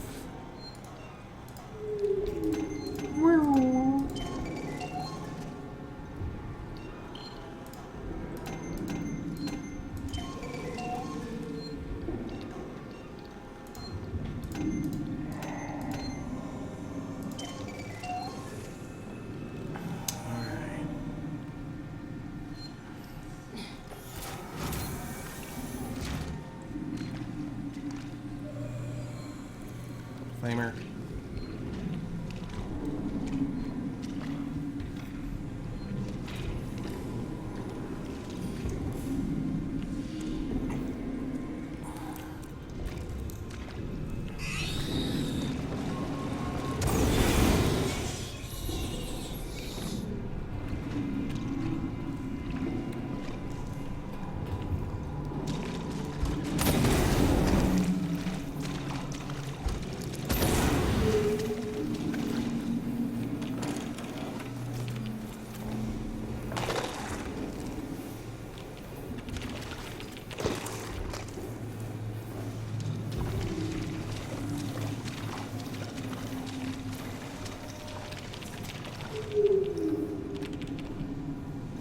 Flamer.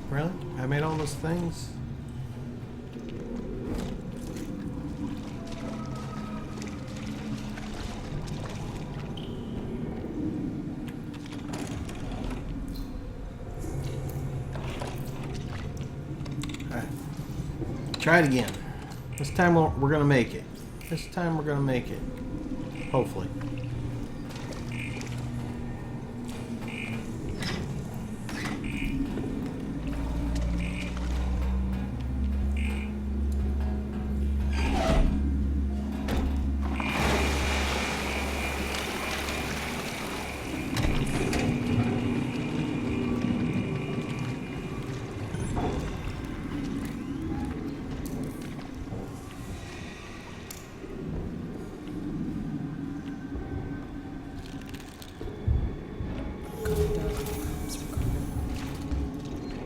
Really? I made all those things? Alright. Try it again. This time we're gonna make it. This time we're gonna make it. Hopefully.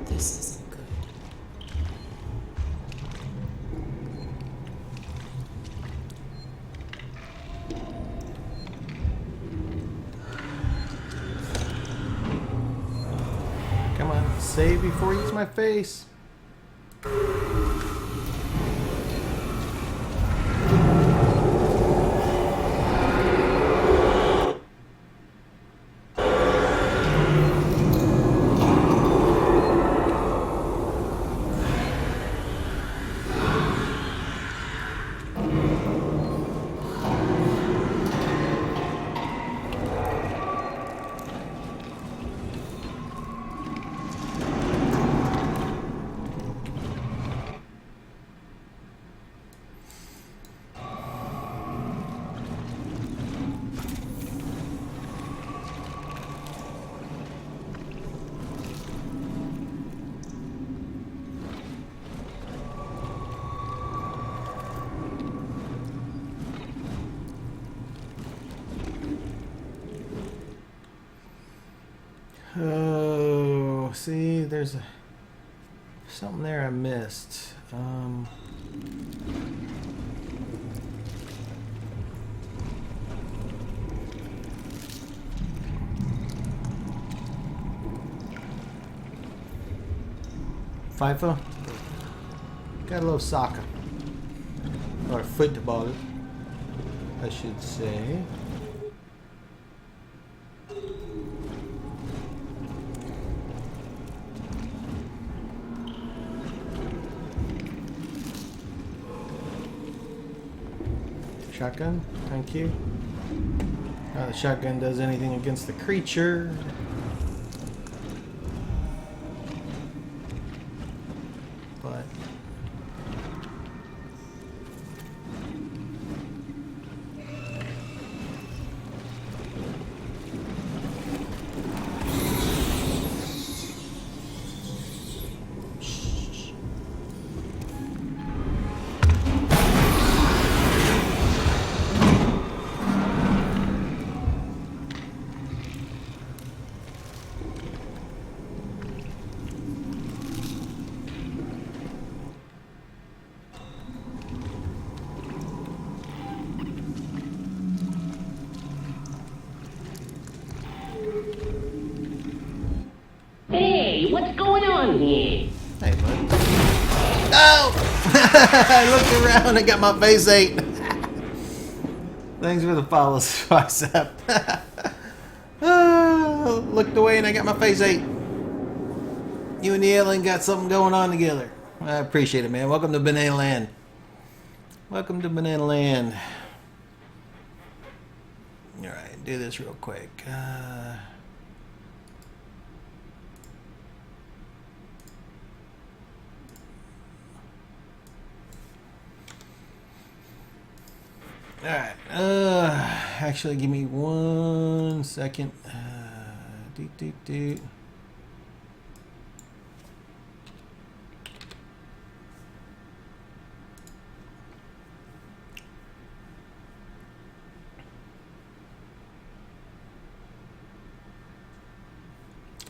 This isn't good. Come on, save before he eats my face. believe there's something there I missed. FIFA? Got a little soccer. Or football, I should say. Shotgun, thank you. Now the shotgun does anything against the creature. But Hey, what's going on here? hey, bud. No! I looked around and got my face ate. Thanks for the follow, Bicep. Looked away and I got my face ate. You and the alien got something going on together. I appreciate it, man. Welcome to Banana Land. Welcome to Banana Land. Alright, do this real quick. Alright, actually give me 1 second.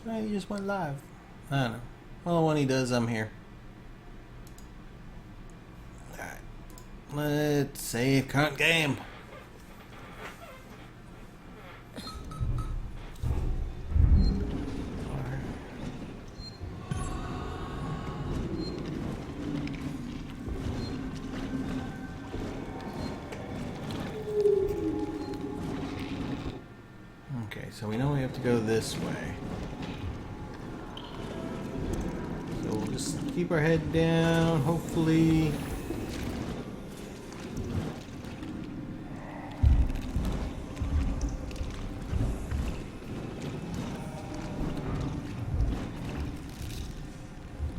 Oh, he just went live. I don't know. Well, when he does, I'm here. Alright. Let's save current game. Okay, so we know we have to go this way. So we'll just keep our head down, hopefully.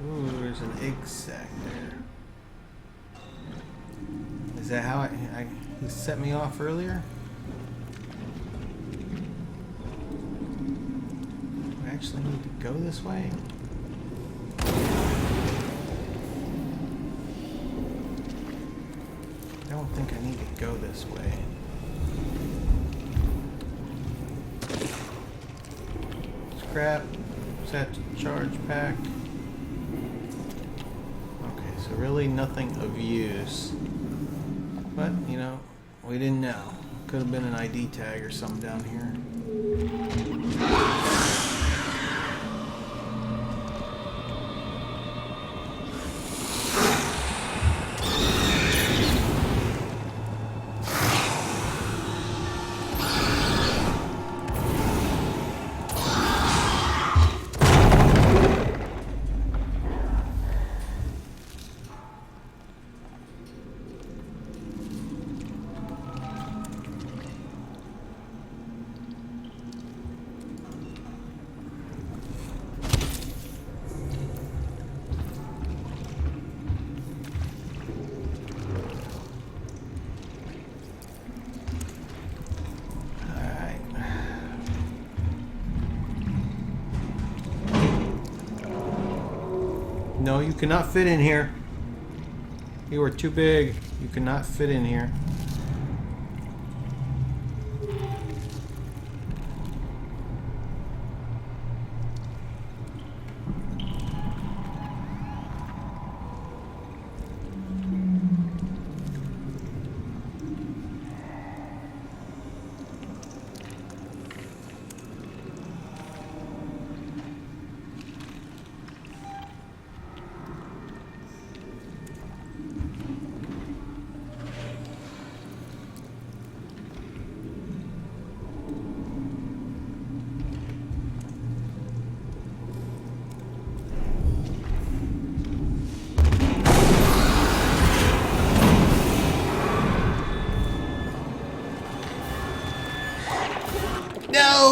Ooh, there's an egg sack there. Is that how he set me off earlier? I actually need to go this way? I don't think I need to go this way. Scrap. Set charge pack. Okay, so really nothing of use. But, you know, we didn't know. Could have been an ID tag or something down here. No, you cannot fit in here. You are too big. You cannot fit in here.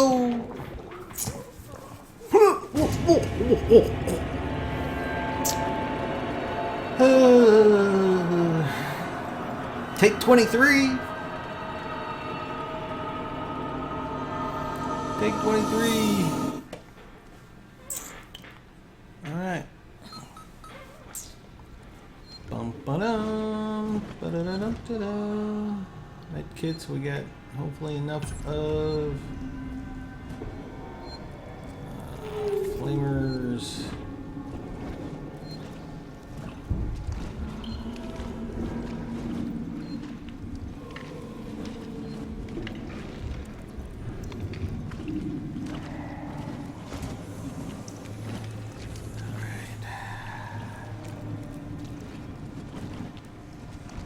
Whoa! Take 23. Take 23. All right. Bum ba-dum, ba-da-da-dum-da-dum. Med kits we got hopefully enough of. Flamers.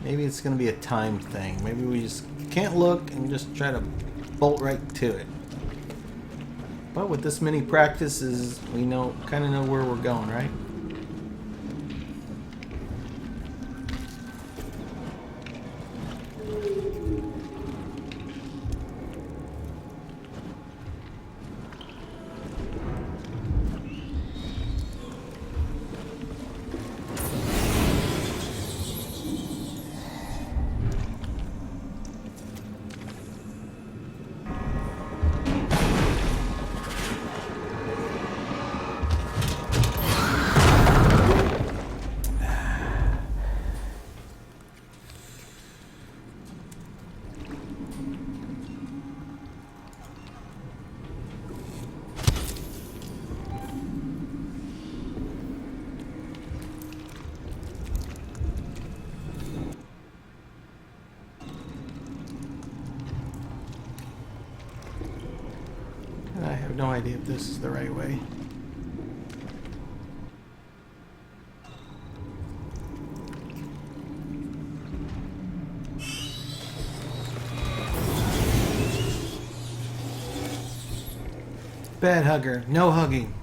Maybe it's going to be a time thing. Maybe we just can't look and just try to bolt right to it. But with this many practices, we kind of know where we're going, right? I have no idea if this is the right way. Bad hugger, no hugging.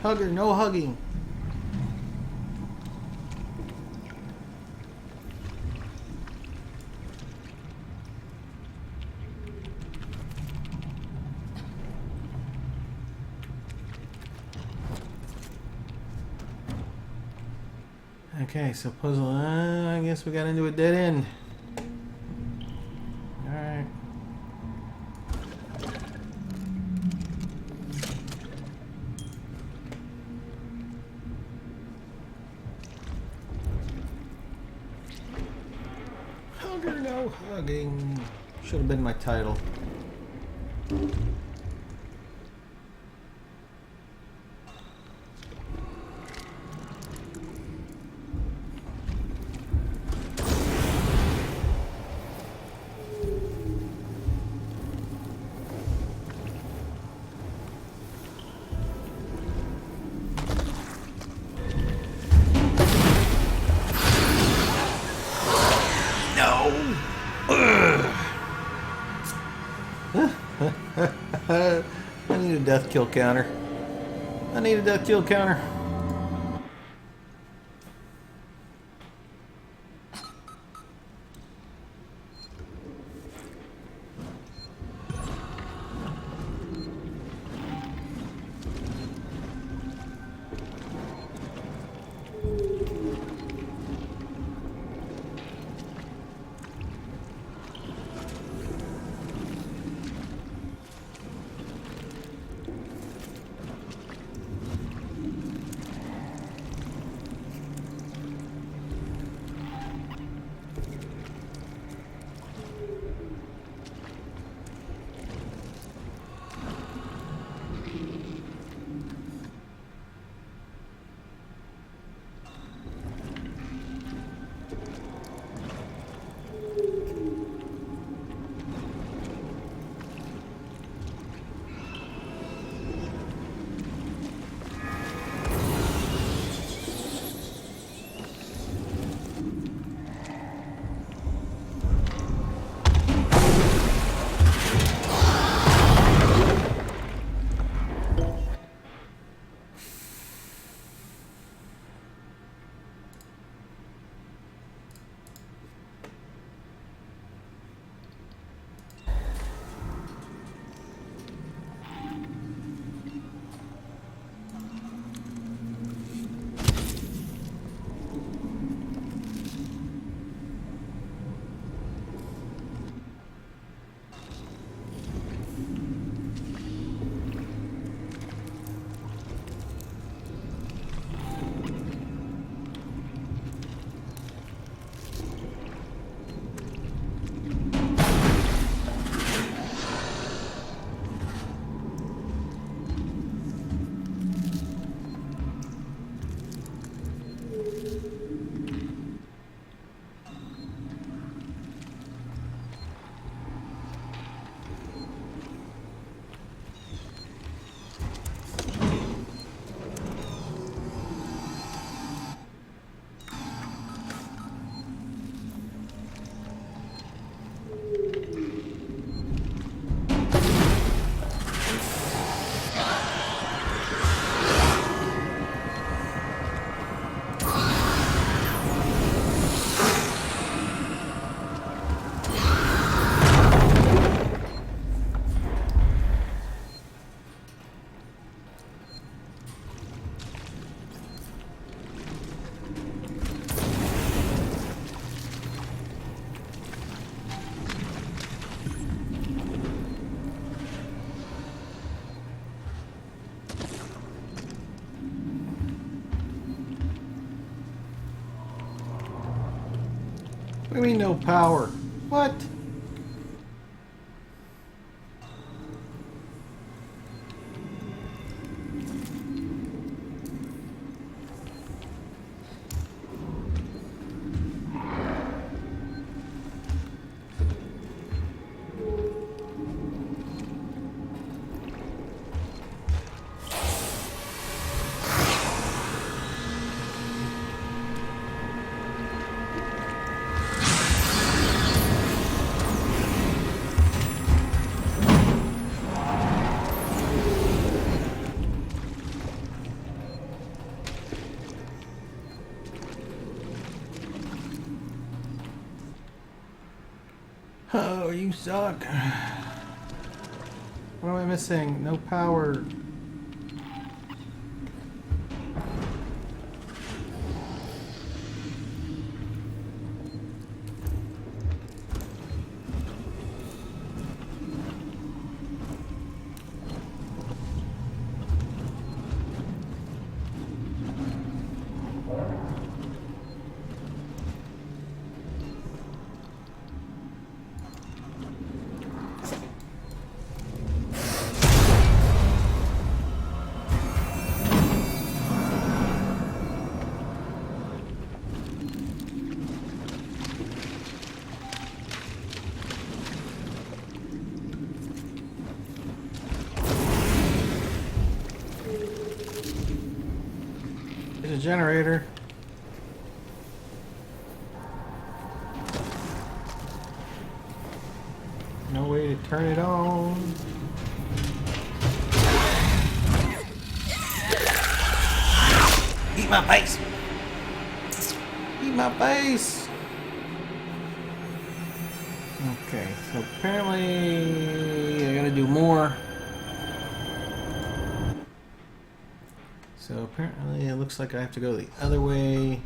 Hugger, no hugging. Okay, so puzzle. I guess we got into a dead end. All right. Hugger, no hugging. Should have been my title. I need a death kill counter. I need a death kill counter. What do you mean no power? What? Oh, you suck. What am I missing? No power. There's a generator. No way to turn it on. Eat my face! Eat my face! Okay, so apparently I gotta do more. So apparently it looks like I have to go the other way.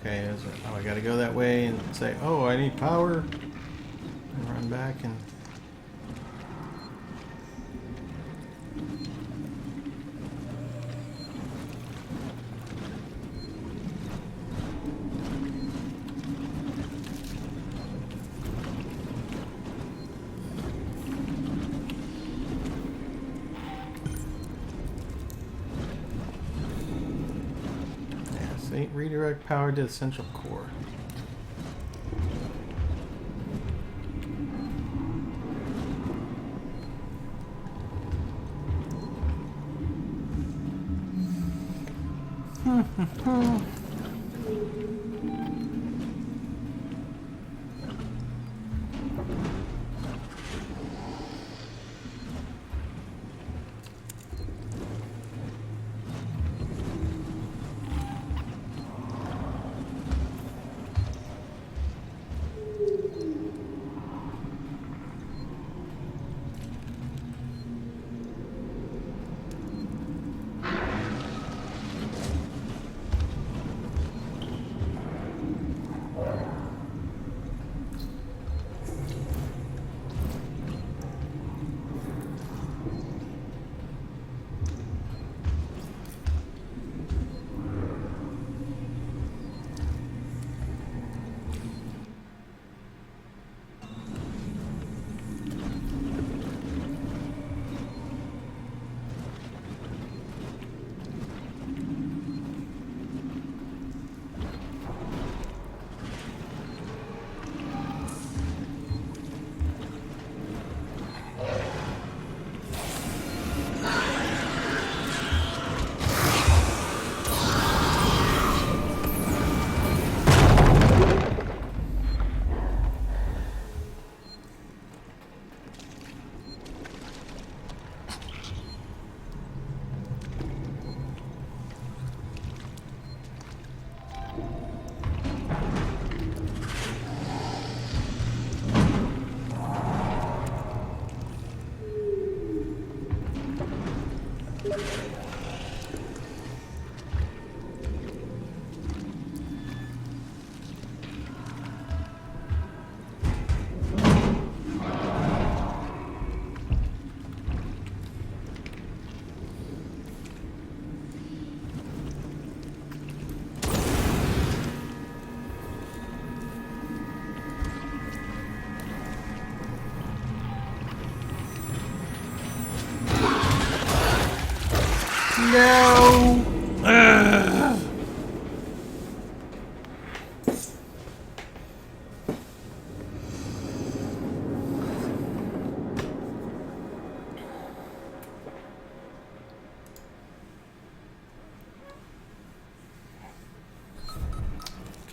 Okay, oh, I gotta go that way and say, oh, I need power. And run back and... redirect power to the central core.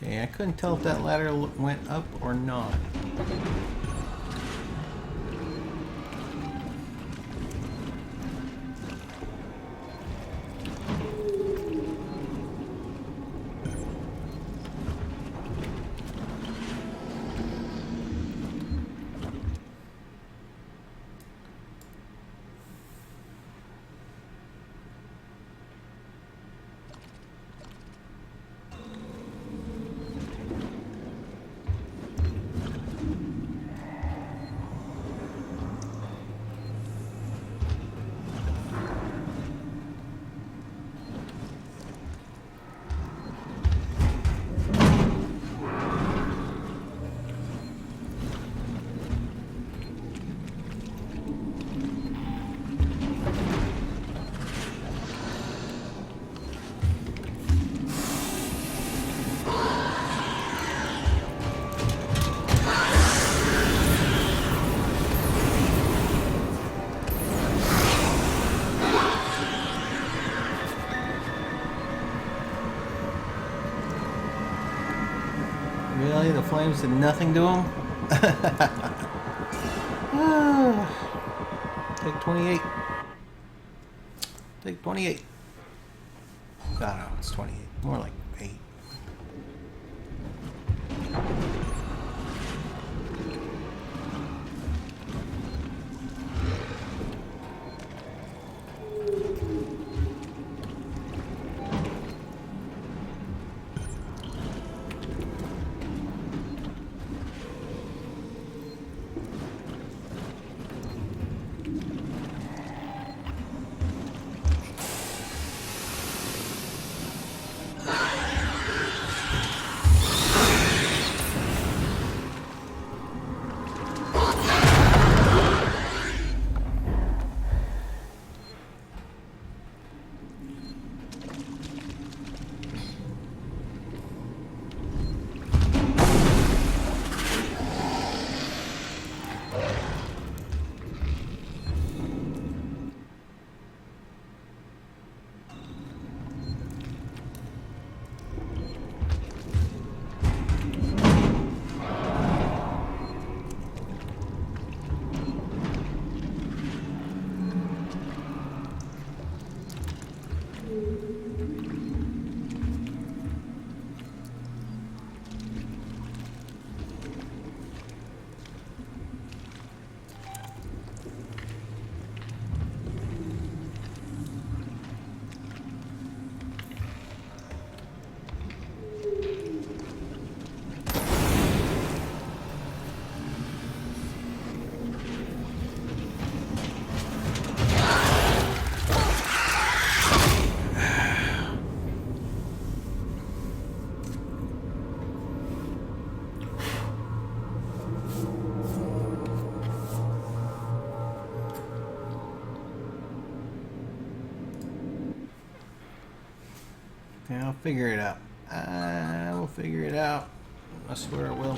Okay, I couldn't tell if that ladder went up or not. Really? The flames did nothing to him? Take 28. Take 28. No, it's 28. More like 8. Yeah, I'll figure it out. I will figure it out. I swear I will.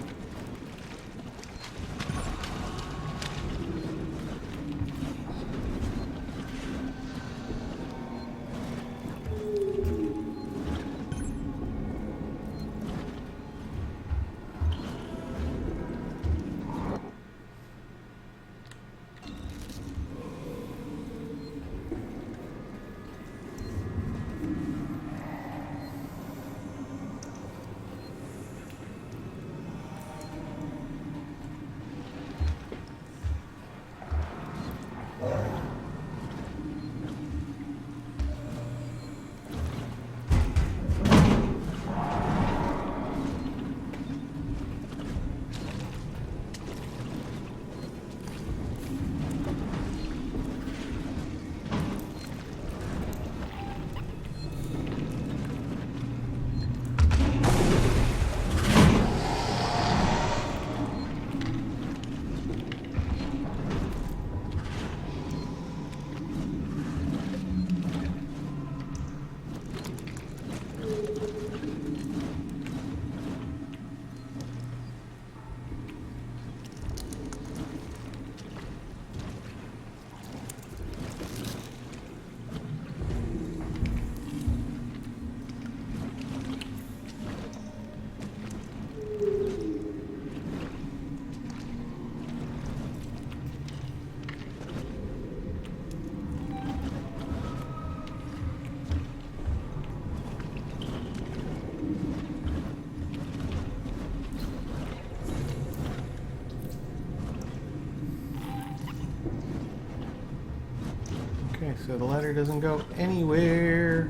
so the ladder doesn't go anywhere.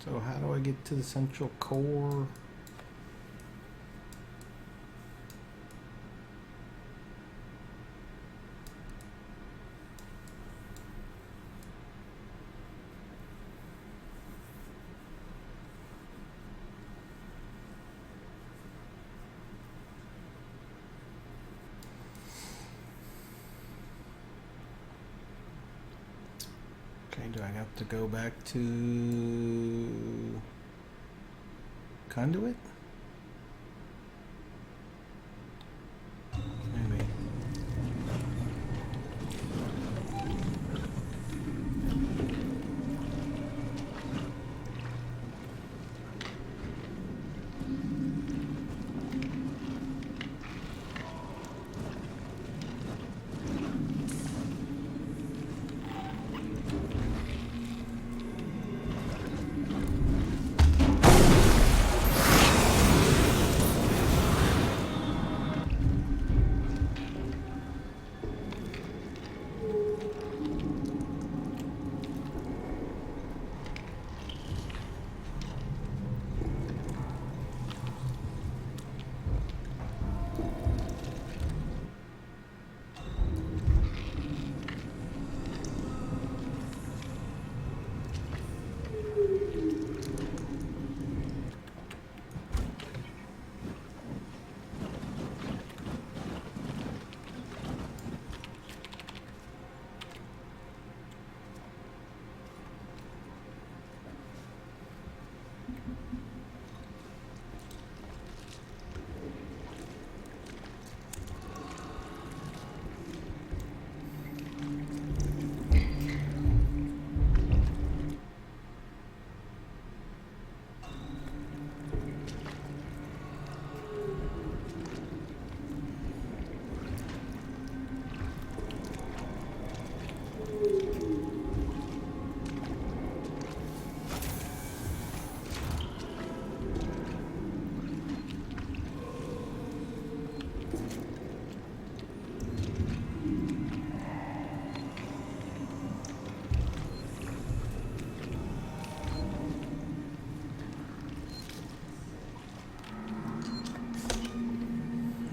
So how do I get to the central core? Okay, do I have to go back to conduit? Maybe.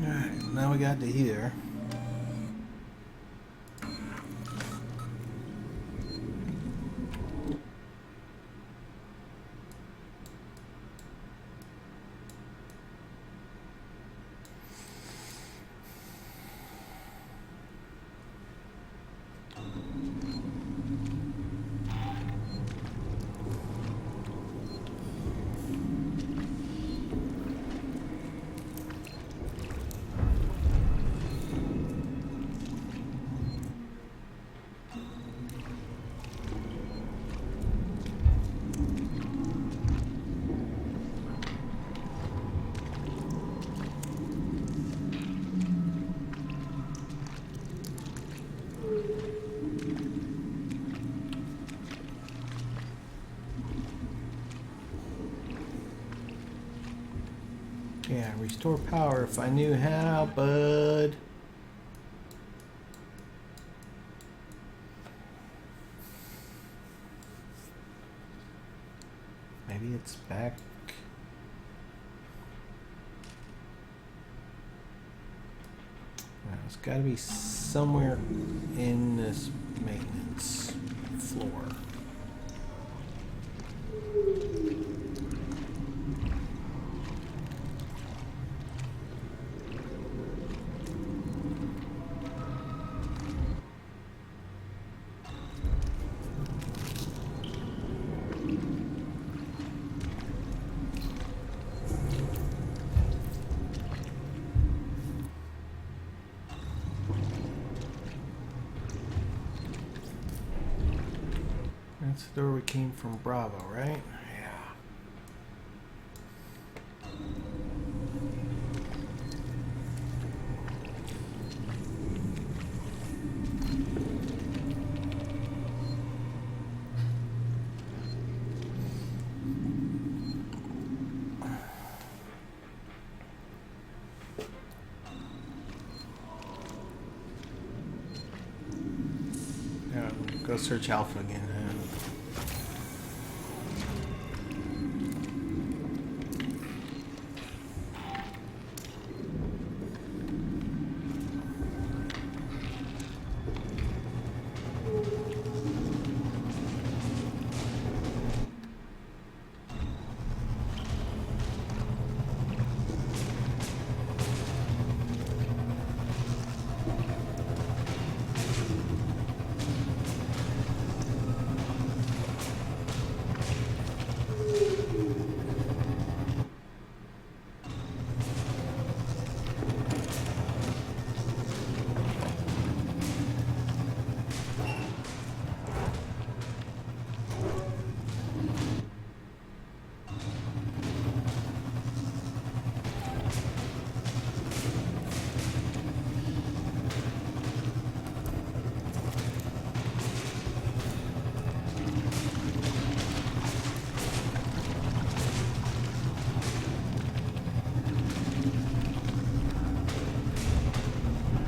Alright, now we got to here. Yeah, restore power if I knew how, bud. Maybe it's back. Well, it's got to be somewhere in this maintenance floor. That's the door we came from Bravo, right? Yeah. let's search Alpha again.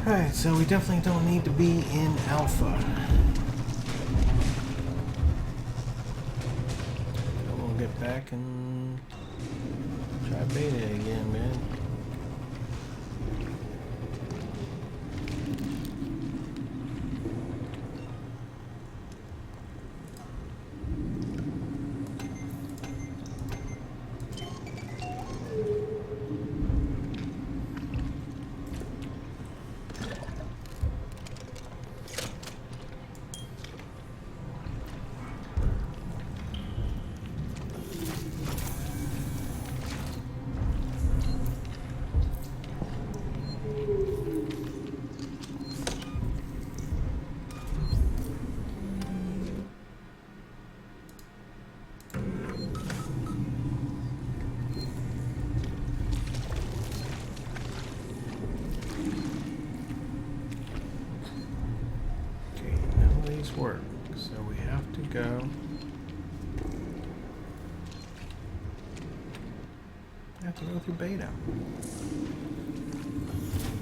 Alright, so we definitely don't need to be in Alpha. So we'll get back and try Beta again, man. Work, so we have to go. I have to go through Beta.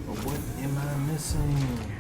But what am I missing?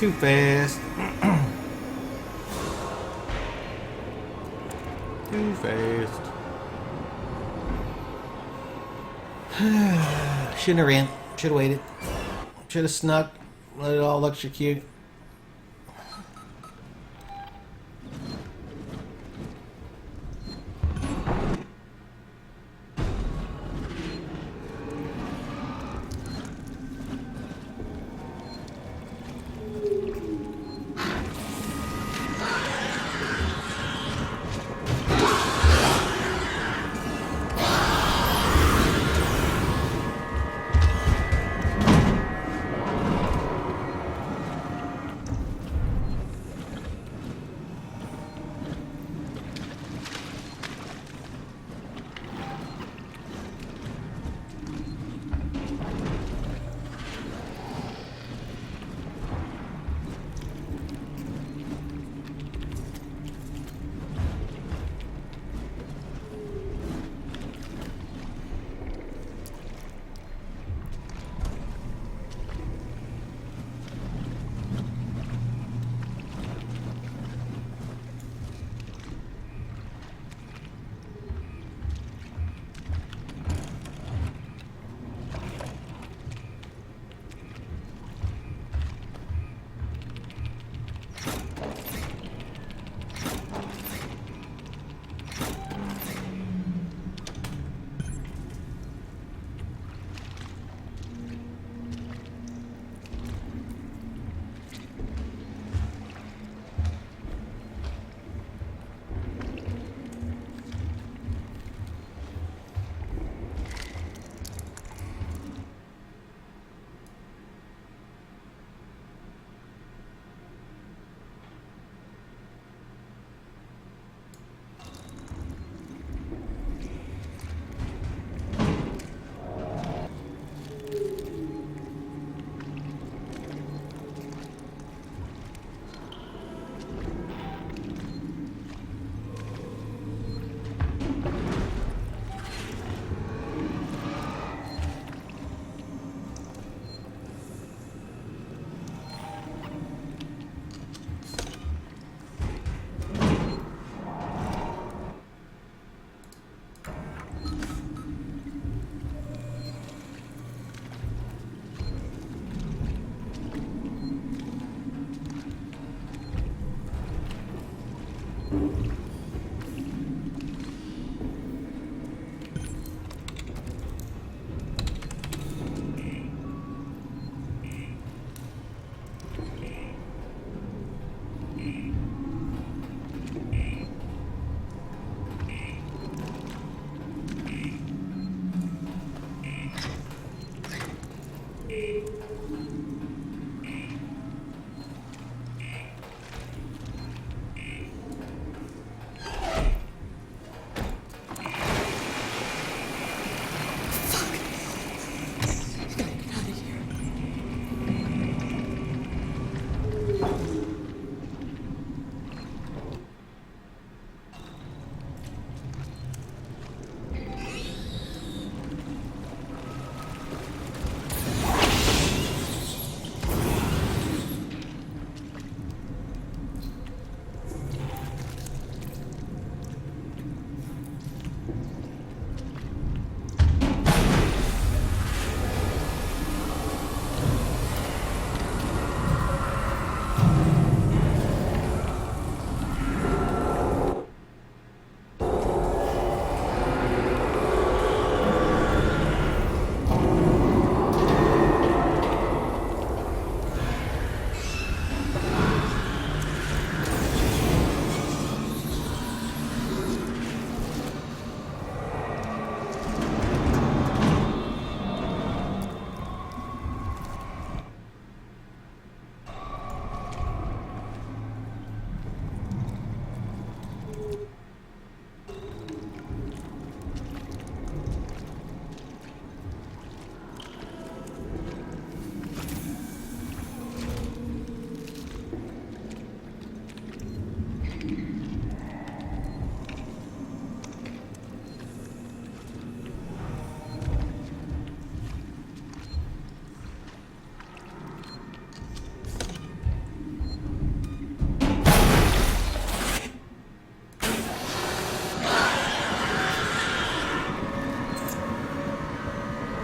Too fast. Too fast. Shouldn't have ran. Should have waited. Should have snuck. Let it all electrocute.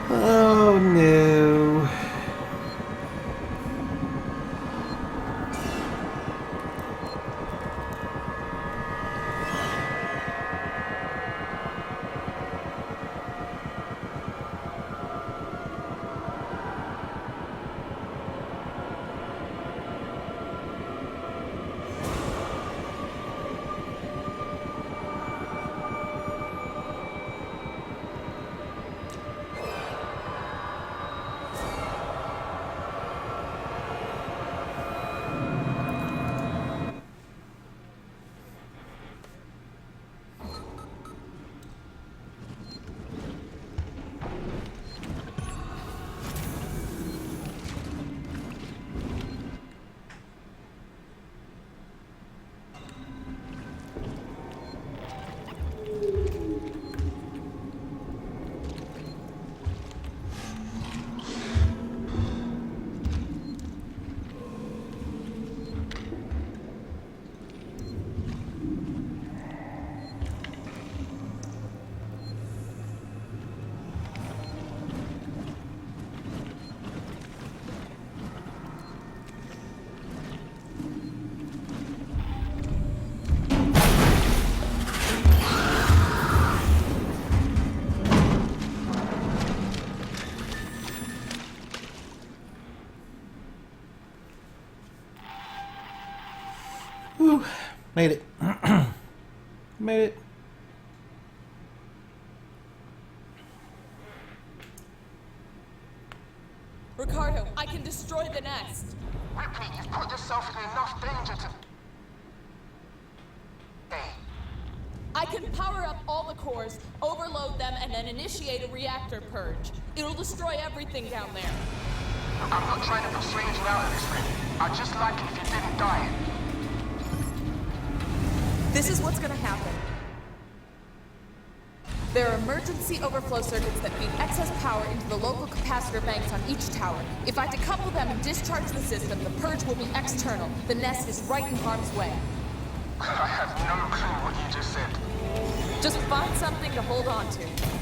Oh no. Whew. Made it. Made it. Ricardo, I can destroy the nest. Ripley, you've put yourself in enough danger to... Hey, I can power up all the cores, overload them, and then initiate a reactor purge. It'll destroy everything down there. look, I'm not trying to persuade you out of this thing. I'd just like it if you didn't die. This is what's gonna happen. There are emergency overflow circuits that feed excess power into the local capacitor banks on each tower. If I decouple them and discharge the system, the purge will be external. The nest is right in harm's way. I have no clue what you just said. Just find something to hold on to.